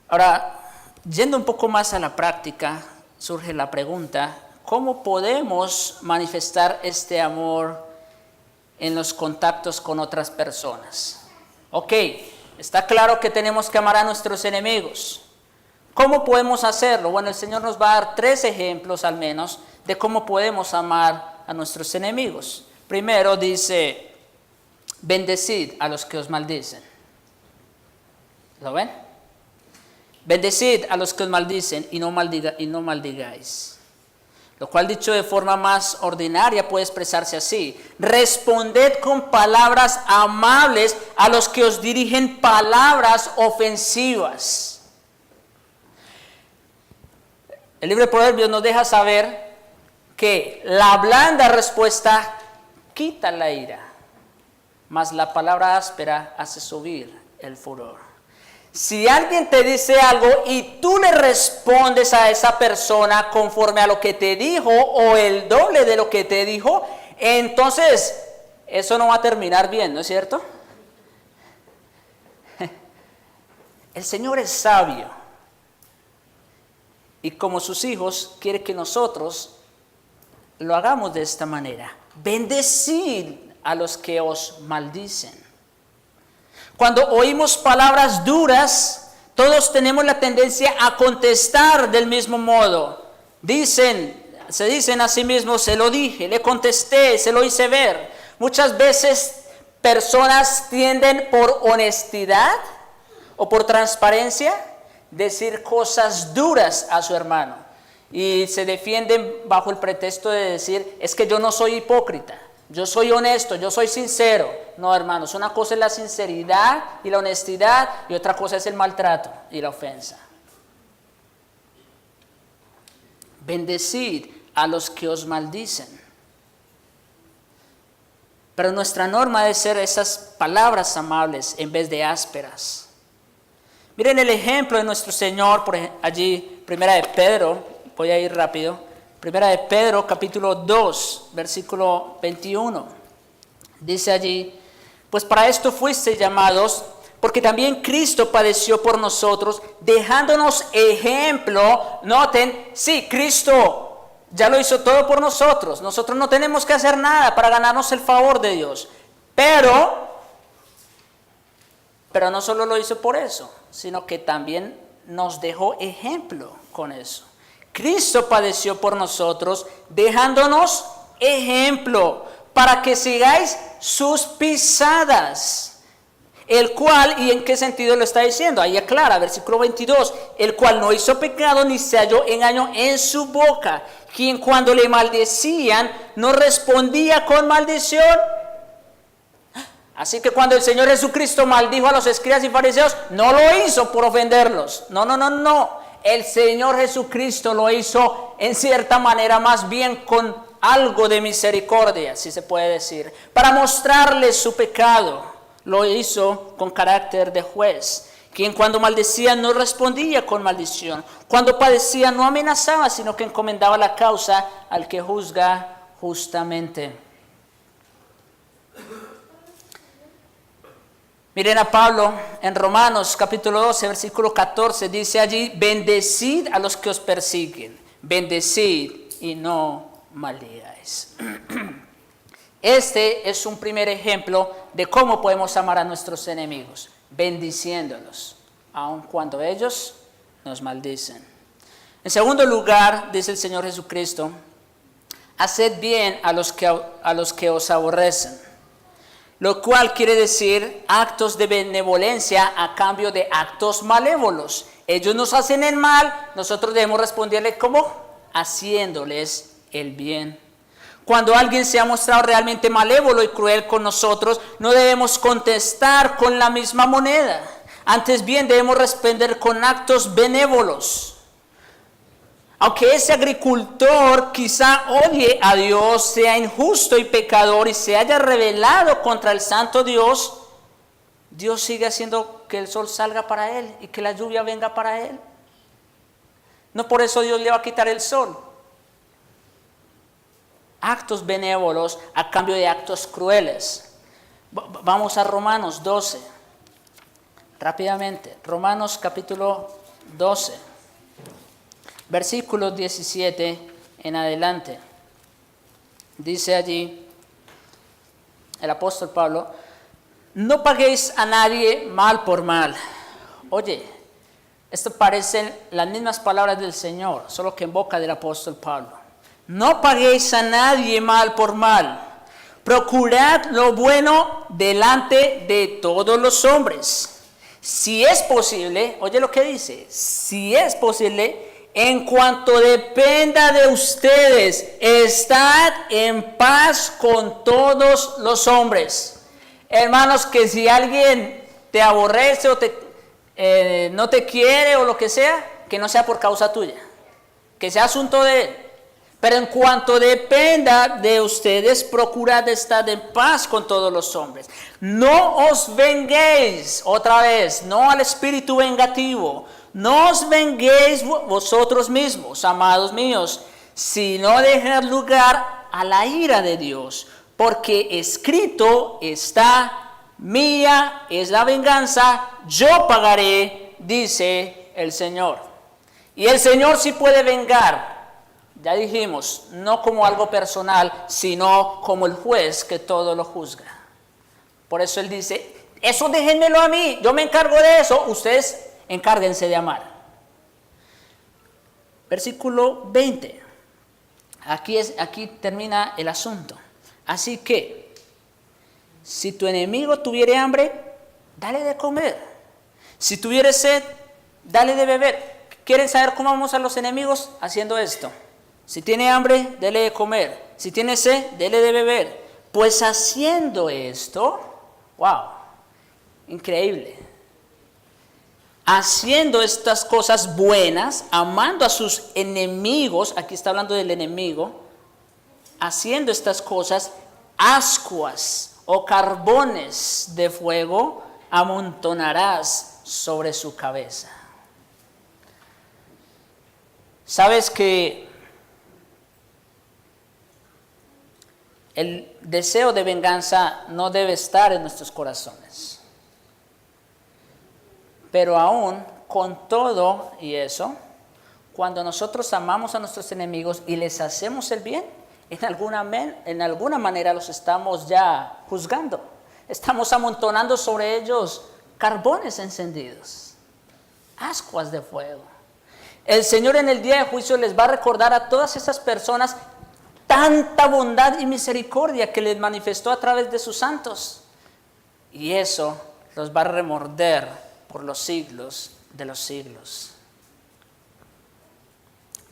Ahora, yendo un poco más a la práctica, surge la pregunta, ¿cómo podemos manifestar este amor en los contactos con otras personas? Ok, está claro que tenemos que amar a nuestros enemigos. ¿Cómo podemos hacerlo? Bueno, el Señor nos va a dar 3 ejemplos al menos de cómo podemos amar a nuestros enemigos. Primero dice, bendecid a los que os maldicen. ¿Lo ven? Bendecid a los que os maldicen y no maldigáis. Lo cual dicho de forma más ordinaria puede expresarse así. Responded con palabras amables a los que os dirigen palabras ofensivas. El libro de Proverbios nos deja saber que la blanda respuesta quita la ira, mas la palabra áspera hace subir el furor. Si alguien te dice algo y tú le respondes a esa persona conforme a lo que te dijo o el doble de lo que te dijo, entonces eso no va a terminar bien, ¿no es cierto? El Señor es sabio y como sus hijos quiere que nosotros lo hagamos de esta manera. Bendecid a los que os maldicen. Cuando oímos palabras duras, todos tenemos la tendencia a contestar del mismo modo. Se dicen a sí mismos, se lo dije, le contesté, se lo hice ver. Muchas veces personas tienden por honestidad o por transparencia decir cosas duras a su hermano. Y se defienden bajo el pretexto de decir, es que yo no soy hipócrita. Yo soy honesto, yo soy sincero. No, hermanos, una cosa es la sinceridad y la honestidad y otra cosa es el maltrato y la ofensa. Bendecid a los que os maldicen. Pero nuestra norma debe ser esas palabras amables en vez de ásperas. Miren el ejemplo de nuestro Señor, por allí, Primera de Pedro, voy a ir rápido. Primera de Pedro, capítulo 2, versículo 21. Dice allí, pues para esto fuisteis llamados, porque también Cristo padeció por nosotros, dejándonos ejemplo. Noten, sí, Cristo ya lo hizo todo por nosotros. Nosotros no tenemos que hacer nada para ganarnos el favor de Dios. Pero no solo lo hizo por eso, sino que también nos dejó ejemplo con eso. Cristo padeció por nosotros, dejándonos ejemplo para que sigáis sus pisadas. El cual, ¿y en qué sentido lo está diciendo? Ahí aclara, versículo 22, el cual no hizo pecado ni se halló engaño en su boca, quien cuando le maldecían no respondía con maldición. Así que cuando el Señor Jesucristo maldijo a los escribas y fariseos, no lo hizo por ofenderlos. No. El Señor Jesucristo lo hizo en cierta manera más bien con algo de misericordia, si se puede decir, para mostrarles su pecado. Lo hizo con carácter de juez, quien cuando maldecía no respondía con maldición, cuando padecía no amenazaba, sino que encomendaba la causa al que juzga justamente. Miren a Pablo en Romanos capítulo 12, versículo 14, dice allí, bendecid a los que os persiguen, bendecid y no maldigáis. Este es un primer ejemplo de cómo podemos amar a nuestros enemigos, bendiciéndolos, aun cuando ellos nos maldicen. En segundo lugar, dice el Señor Jesucristo, haced bien a los que os aborrecen. Lo cual quiere decir actos de benevolencia a cambio de actos malévolos. Ellos nos hacen el mal, nosotros debemos responderles ¿cómo? Haciéndoles el bien. Cuando alguien se ha mostrado realmente malévolo y cruel con nosotros, no debemos contestar con la misma moneda. Antes bien debemos responder con actos benévolos. Aunque ese agricultor quizá odie a Dios, sea injusto y pecador y se haya rebelado contra el santo Dios, Dios sigue haciendo que el sol salga para él y que la lluvia venga para él. No por eso Dios le va a quitar el sol. Actos benévolos a cambio de actos crueles. Vamos a Romanos 12. Rápidamente. Romanos capítulo 12. Versículo 17 en adelante. Dice allí el apóstol Pablo: no paguéis a nadie mal por mal. Oye, esto parecen las mismas palabras del Señor, solo que en boca del apóstol Pablo. No paguéis a nadie mal por mal. Procurad lo bueno delante de todos los hombres. Si es posible, oye lo que dice, si es posible, en cuanto dependa de ustedes, estad en paz con todos los hombres. Hermanos, que si alguien te aborrece o no te quiere o lo que sea, que no sea por causa tuya, que sea asunto de él. Pero en cuanto dependa de ustedes, procurad estar en paz con todos los hombres. No os venguéis, otra vez, no al espíritu vengativo. No os venguéis vosotros mismos, amados míos, sino dejad lugar a la ira de Dios. Porque escrito está: mía es la venganza, yo pagaré, dice el Señor. Y el Señor sí puede vengar. Ya dijimos, no como algo personal, sino como el juez que todo lo juzga. Por eso Él dice: eso déjenmelo a mí, yo me encargo de eso, ustedes encárguense de amar. Versículo 20. Aquí termina el asunto. Así que, si tu enemigo tuviere hambre, dale de comer. Si tuviere sed, dale de beber. ¿Quieren saber cómo vamos a los enemigos? Haciendo esto. Si tiene hambre, dele de comer. Si tiene sed, dele de beber. Pues haciendo esto, wow, increíble. Haciendo estas cosas buenas, amando a sus enemigos, aquí está hablando del enemigo, haciendo estas cosas, ascuas o carbones de fuego amontonarás sobre su cabeza. ¿Sabes que el deseo de venganza no debe estar en nuestros corazones? Pero aún con todo y eso, cuando nosotros amamos a nuestros enemigos y les hacemos el bien, en alguna manera los estamos ya juzgando. Estamos amontonando sobre ellos carbones encendidos, ascuas de fuego. El Señor en el día de juicio les va a recordar a todas esas personas tanta bondad y misericordia que les manifestó a través de sus santos. Y eso los va a remorder por los siglos de los siglos.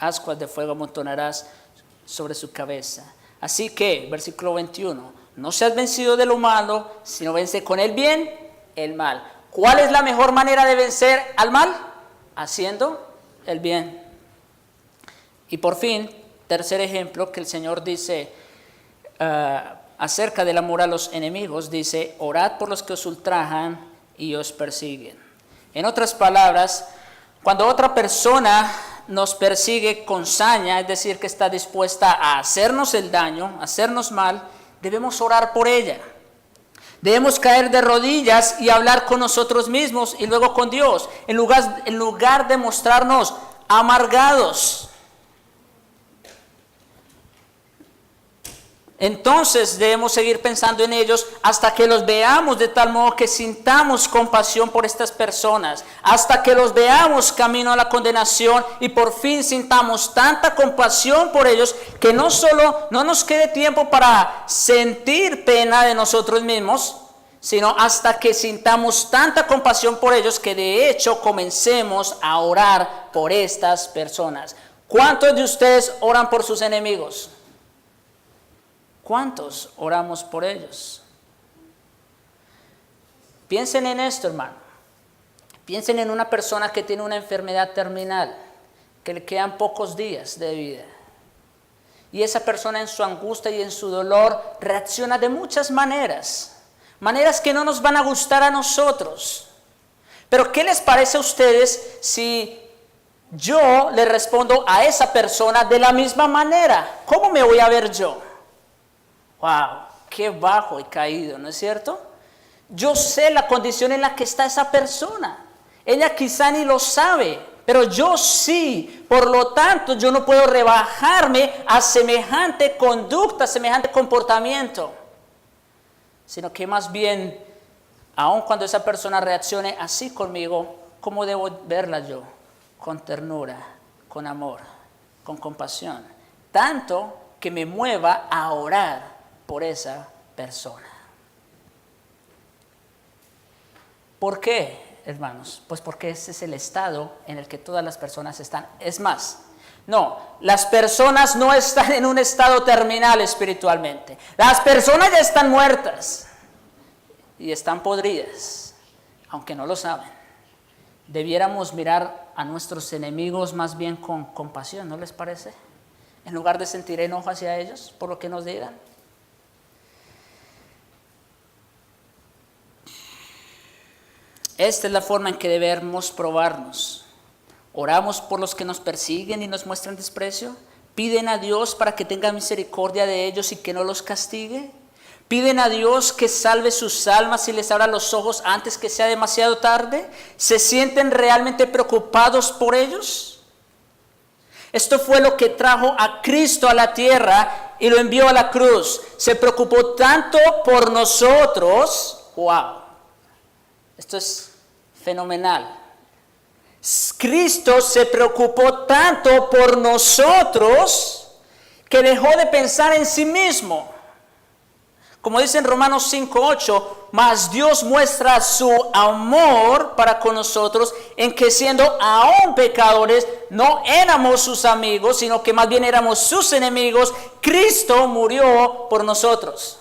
Ascuas de fuego amontonarás sobre su cabeza. Así que, versículo 21, no seas vencido de lo malo, sino vence con el bien el mal. ¿Cuál es la mejor manera de vencer al mal? Haciendo el bien. Y por fin, tercer ejemplo que el Señor dice acerca del amor a los enemigos, dice: orad por los que os ultrajan y os persiguen. En otras palabras, cuando otra persona nos persigue con saña, es decir, que está dispuesta a hacernos el daño, a hacernos mal, debemos orar por ella. Debemos caer de rodillas y hablar con nosotros mismos y luego con Dios, en lugar de mostrarnos amargados. Entonces debemos seguir pensando en ellos hasta que los veamos de tal modo que sintamos compasión por estas personas, hasta que los veamos camino a la condenación y por fin sintamos tanta compasión por ellos que no solo no nos quede tiempo para sentir pena de nosotros mismos, sino hasta que sintamos tanta compasión por ellos que de hecho comencemos a orar por estas personas. ¿Cuántos de ustedes oran por sus enemigos? ¿Cuántos oramos por ellos? Piensen en esto, hermano. Piensen en una persona que tiene una enfermedad terminal, que le quedan pocos días de vida. Y esa persona en su angustia y en su dolor reacciona de muchas maneras. Maneras que no nos van a gustar a nosotros. Pero ¿qué les parece a ustedes si yo le respondo a esa persona de la misma manera? ¿Cómo me voy a ver yo? ¡Wow! ¡Qué bajo y caído! ¿No es cierto? Yo sé la condición en la que está esa persona. Ella quizá ni lo sabe, pero yo sí. Por lo tanto, yo no puedo rebajarme a semejante conducta, semejante comportamiento. Sino que más bien, aun cuando esa persona reaccione así conmigo, ¿cómo debo verla yo? Con ternura, con amor, con compasión. Tanto que me mueva a orar por esa persona. ¿Por qué, hermanos? Pues porque ese es el estado en el que todas las personas están. Es más, no, las personas no están en un estado terminal espiritualmente. Las personas ya están muertas y están podridas, aunque no lo saben. Debiéramos mirar a nuestros enemigos más bien con compasión, ¿no les parece? En lugar de sentir enojo hacia ellos por lo que nos digan. Esta es la forma en que debemos probarnos. Oramos por los que nos persiguen y nos muestran desprecio. Piden a Dios para que tenga misericordia de ellos y que no los castigue. Piden a Dios que salve sus almas y les abra los ojos antes que sea demasiado tarde. ¿Se sienten realmente preocupados por ellos? Esto fue lo que trajo a Cristo a la tierra y lo envió a la cruz. Se preocupó tanto por nosotros. ¡Wow! Esto es fenomenal. Cristo se preocupó tanto por nosotros que dejó de pensar en sí mismo. Como dice en Romanos 5:8, mas Dios muestra su amor para con nosotros en que siendo aún pecadores, no éramos sus amigos, sino que más bien éramos sus enemigos, Cristo murió por nosotros.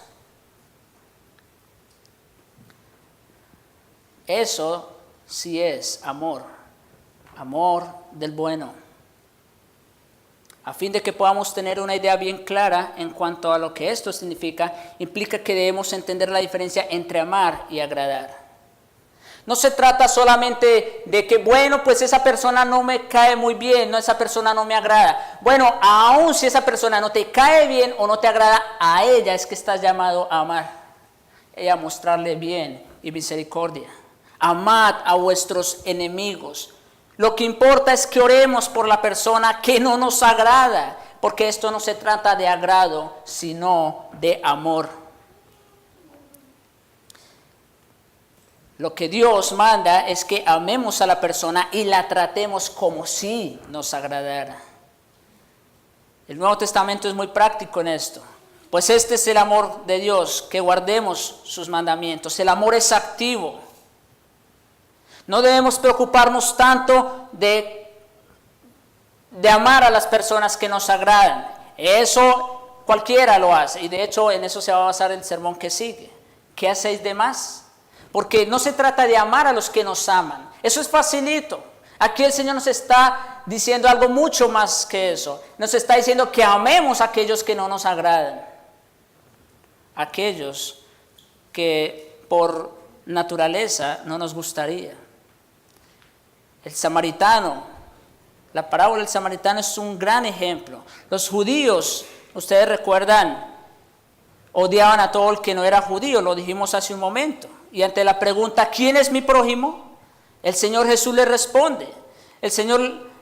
Eso sí es amor, amor del bueno. A fin de que podamos tener una idea bien clara en cuanto a lo que esto significa, implica que debemos entender la diferencia entre amar y agradar. No se trata solamente de que, bueno, pues esa persona no me cae muy bien, no, esa persona no me agrada. Bueno, aun si esa persona no te cae bien o no te agrada, a ella es que estás llamado a amar. Y a mostrarle bien y misericordia. Amad a vuestros enemigos. Lo que importa es que oremos por la persona que no nos agrada, porque esto no se trata de agrado, sino de amor. Lo que Dios manda es que amemos a la persona y la tratemos como si nos agradara. El Nuevo Testamento es muy práctico en esto, pues este es el amor de Dios, que guardemos sus mandamientos. El amor es activo. No debemos preocuparnos tanto de amar a las personas que nos agradan. Eso cualquiera lo hace, y de hecho en eso se va a basar el sermón que sigue. ¿Qué hacéis de más? Porque no se trata de amar a los que nos aman. Eso es facilito. Aquí el Señor nos está diciendo algo mucho más que eso. Nos está diciendo que amemos a aquellos que no nos agradan. Aquellos que por naturaleza no nos gustaría. El samaritano, la parábola del samaritano es un gran ejemplo. Los judíos, ustedes recuerdan, odiaban a todo el que no era judío, lo dijimos hace un momento. Y ante la pregunta, ¿quién es mi prójimo?, el Señor Jesús les responde. El Señor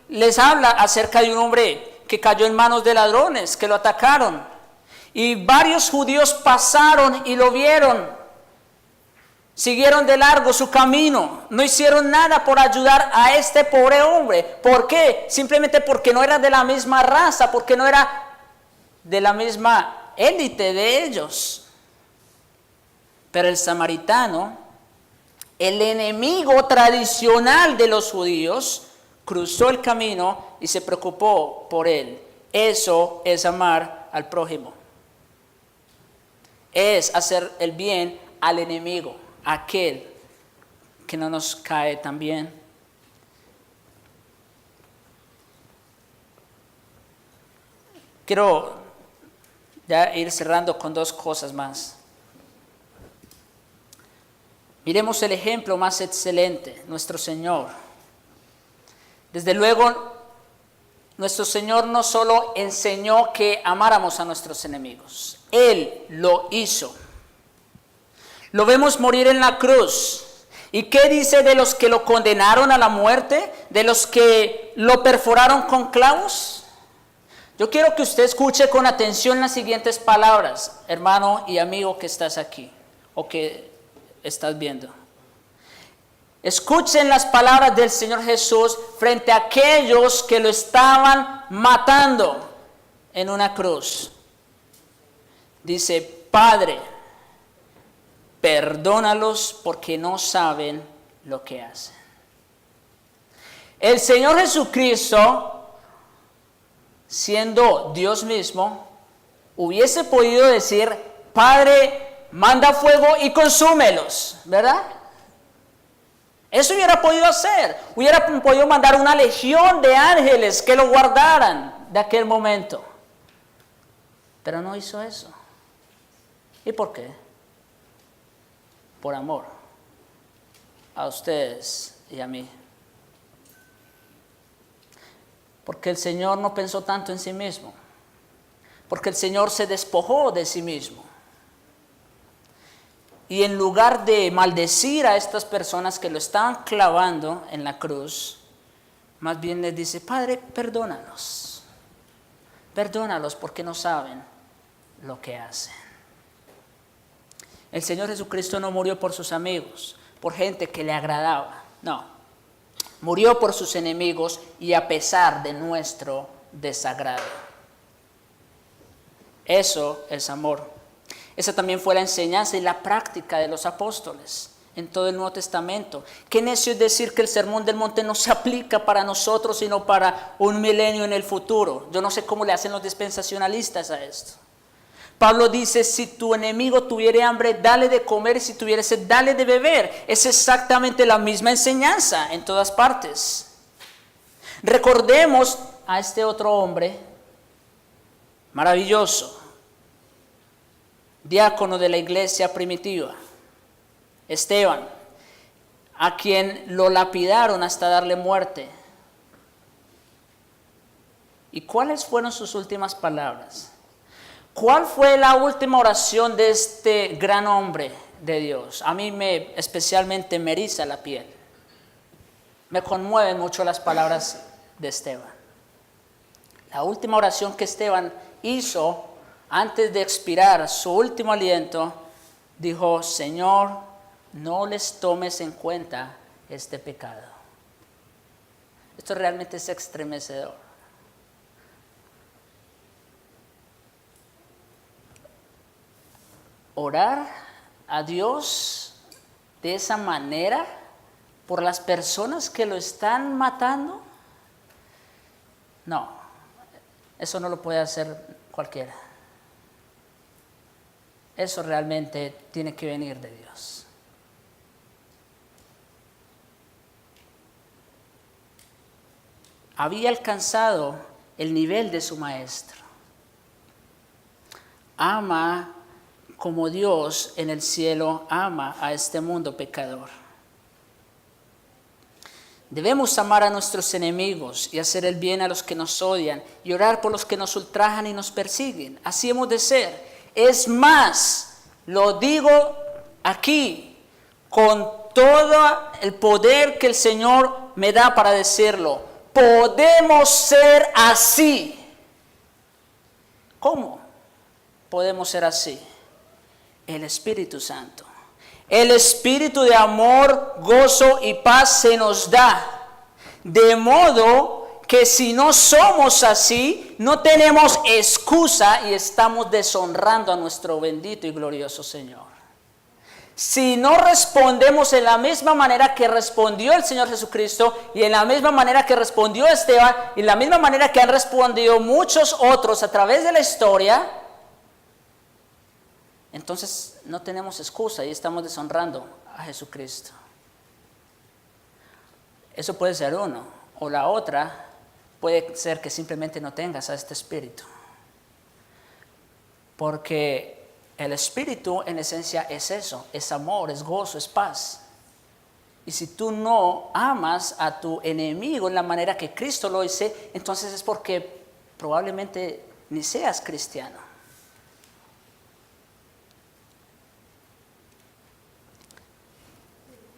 les habla acerca de un hombre que cayó en manos de ladrones, que lo atacaron. Y varios judíos pasaron y lo vieron. Siguieron de largo su camino, no hicieron nada por ayudar a este pobre hombre. ¿Por qué? Simplemente porque no era de la misma raza, porque no era de la misma élite de ellos. Pero el samaritano, el enemigo tradicional de los judíos, cruzó el camino y se preocupó por él. Eso es amar al prójimo. Es hacer el bien al enemigo, aquel que no nos cae tan bien. Quiero ya ir cerrando con dos cosas más. Miremos el ejemplo más excelente, nuestro Señor. Desde luego, nuestro Señor no solo enseñó que amáramos a nuestros enemigos, Él lo hizo. Lo vemos morir en la cruz. ¿Y qué dice de los que lo condenaron a la muerte? ¿De los que lo perforaron con clavos? Yo quiero que usted escuche con atención las siguientes palabras, hermano y amigo que estás aquí o que estás viendo. Escuchen las palabras del Señor Jesús frente a aquellos que lo estaban matando en una cruz. Dice, Padre, perdónalos porque no saben lo que hacen. El Señor Jesucristo, siendo Dios mismo, hubiese podido decir, Padre, manda fuego y consúmelos, ¿verdad? Eso hubiera podido hacer. Hubiera podido mandar una legión de ángeles que lo guardaran de aquel momento. Pero no hizo eso. ¿Y por qué? Por amor a ustedes y a mí. Porque el Señor no pensó tanto en sí mismo. Porque el Señor se despojó de sí mismo. Y en lugar de maldecir a estas personas que lo estaban clavando en la cruz, más bien les dice, Padre, perdónalos. Perdónalos porque no saben lo que hacen. El Señor Jesucristo no murió por sus amigos, por gente que le agradaba. No. Murió por sus enemigos y a pesar de nuestro desagrado. Eso es amor. Esa también fue la enseñanza y la práctica de los apóstoles en todo el Nuevo Testamento. Qué necio es decir que el Sermón del Monte no se aplica para nosotros, sino para un milenio en el futuro. Yo no sé cómo le hacen los dispensacionalistas a esto. Pablo dice, si tu enemigo tuviere hambre, dale de comer, y si tuviere sed, dale de beber. Es exactamente la misma enseñanza en todas partes. Recordemos a este otro hombre maravilloso, diácono de la iglesia primitiva, Esteban, a quien lo lapidaron hasta darle muerte. ¿Y cuáles fueron sus últimas palabras? ¿Cuál fue la última oración de este gran hombre de Dios? A mí especialmente me eriza la piel. Me conmueven mucho las palabras de Esteban. La última oración que Esteban hizo antes de expirar su último aliento, dijo, Señor, no les tomes en cuenta este pecado. Esto realmente es estremecedor. Orar a Dios de esa manera por las personas que lo están matando, no, eso no lo puede hacer cualquiera. Eso realmente tiene que venir de Dios. Había alcanzado el nivel de su maestro. Ama como Dios en el cielo ama a este mundo pecador. Debemos amar a nuestros enemigos y hacer el bien a los que nos odian y orar por los que nos ultrajan y nos persiguen. Así hemos de ser. Es más, lo digo aquí con todo el poder que el Señor me da para decirlo. Podemos ser así. ¿Cómo podemos ser así? El Espíritu Santo. El espíritu de amor, gozo y paz se nos da. De modo que si no somos así, no tenemos excusa y estamos deshonrando a nuestro bendito y glorioso Señor. Si no respondemos en la misma manera que respondió el Señor Jesucristo y en la misma manera que respondió Esteban y en la misma manera que han respondido muchos otros a través de la historia, entonces no tenemos excusa y estamos deshonrando a Jesucristo. Eso puede ser uno. O la otra puede ser que simplemente no tengas a este espíritu. Porque el espíritu en esencia es eso, es amor, es gozo, es paz. Y si tú no amas a tu enemigo en la manera que Cristo lo hizo, entonces es porque probablemente ni seas cristiano.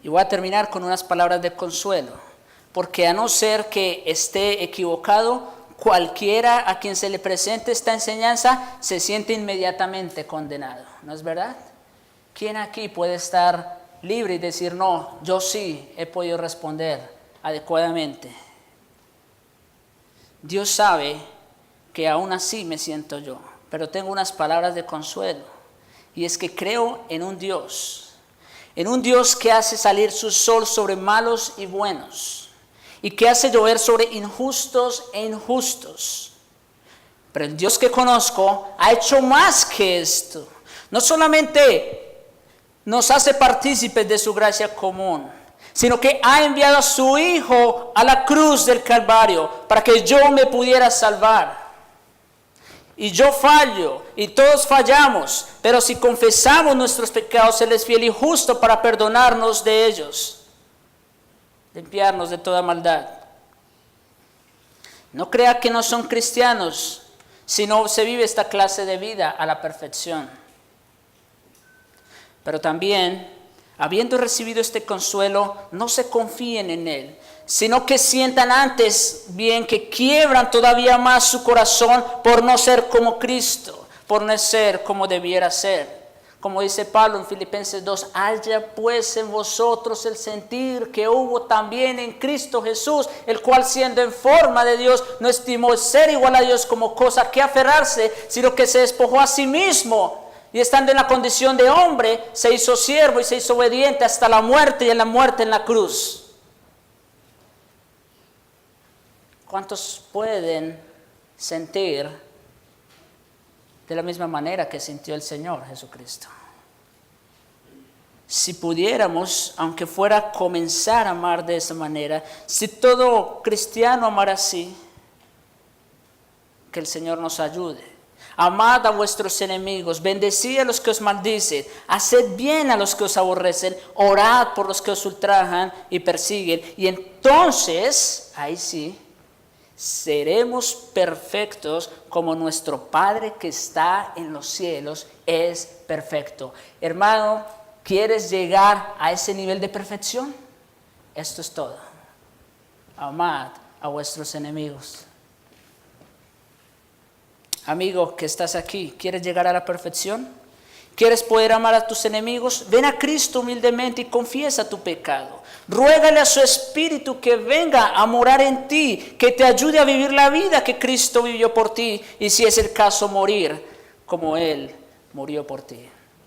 Y voy a terminar con unas palabras de consuelo, porque a no ser que esté equivocado, cualquiera a quien se le presente esta enseñanza se siente inmediatamente condenado, ¿no es verdad? ¿Quién aquí puede estar libre y decir, no, yo sí he podido responder adecuadamente? Dios sabe que aún así me siento yo, pero tengo unas palabras de consuelo, y es que creo en un Dios que hace salir su sol sobre malos y buenos, y que hace llover sobre injustos e injustos. Pero el Dios que conozco ha hecho más que esto. No solamente nos hace partícipes de su gracia común, sino que ha enviado a su Hijo a la cruz del Calvario para que yo me pudiera salvar. Y yo fallo, y todos fallamos, pero si confesamos nuestros pecados, Él es fiel y justo para perdonarnos de ellos, limpiarnos de toda maldad. No crea que no son cristianos, sino se vive esta clase de vida a la perfección. Pero también, habiendo recibido este consuelo, no se confíen en Él, sino que sientan antes bien que quiebran todavía más su corazón por no ser como Cristo, por no ser como debiera ser. Como dice Pablo en Filipenses 2, haya pues en vosotros el sentir que hubo también en Cristo Jesús, el cual siendo en forma de Dios, no estimó ser igual a Dios como cosa que aferrarse, sino que se despojó a sí mismo, y estando en la condición de hombre, se hizo siervo y se hizo obediente hasta la muerte, y en la muerte en la cruz. ¿Cuántos pueden sentir de la misma manera que sintió el Señor Jesucristo? Si pudiéramos, aunque fuera comenzar a amar de esa manera, si todo cristiano amara así, que el Señor nos ayude. Amad a vuestros enemigos, bendecid a los que os maldicen, haced bien a los que os aborrecen, orad por los que os ultrajan y persiguen. Y entonces, ahí sí, seremos perfectos como nuestro Padre que está en los cielos es perfecto. Hermano, ¿quieres llegar a ese nivel de perfección? Esto es todo. Amad a vuestros enemigos. Amigo que estás aquí, ¿quieres llegar a la perfección? ¿Quieres poder amar a tus enemigos? Ven a Cristo humildemente y confiesa tu pecado. Ruégale a su Espíritu que venga a morar en ti, que te ayude a vivir la vida que Cristo vivió por ti, y si es el caso, morir como Él murió por ti.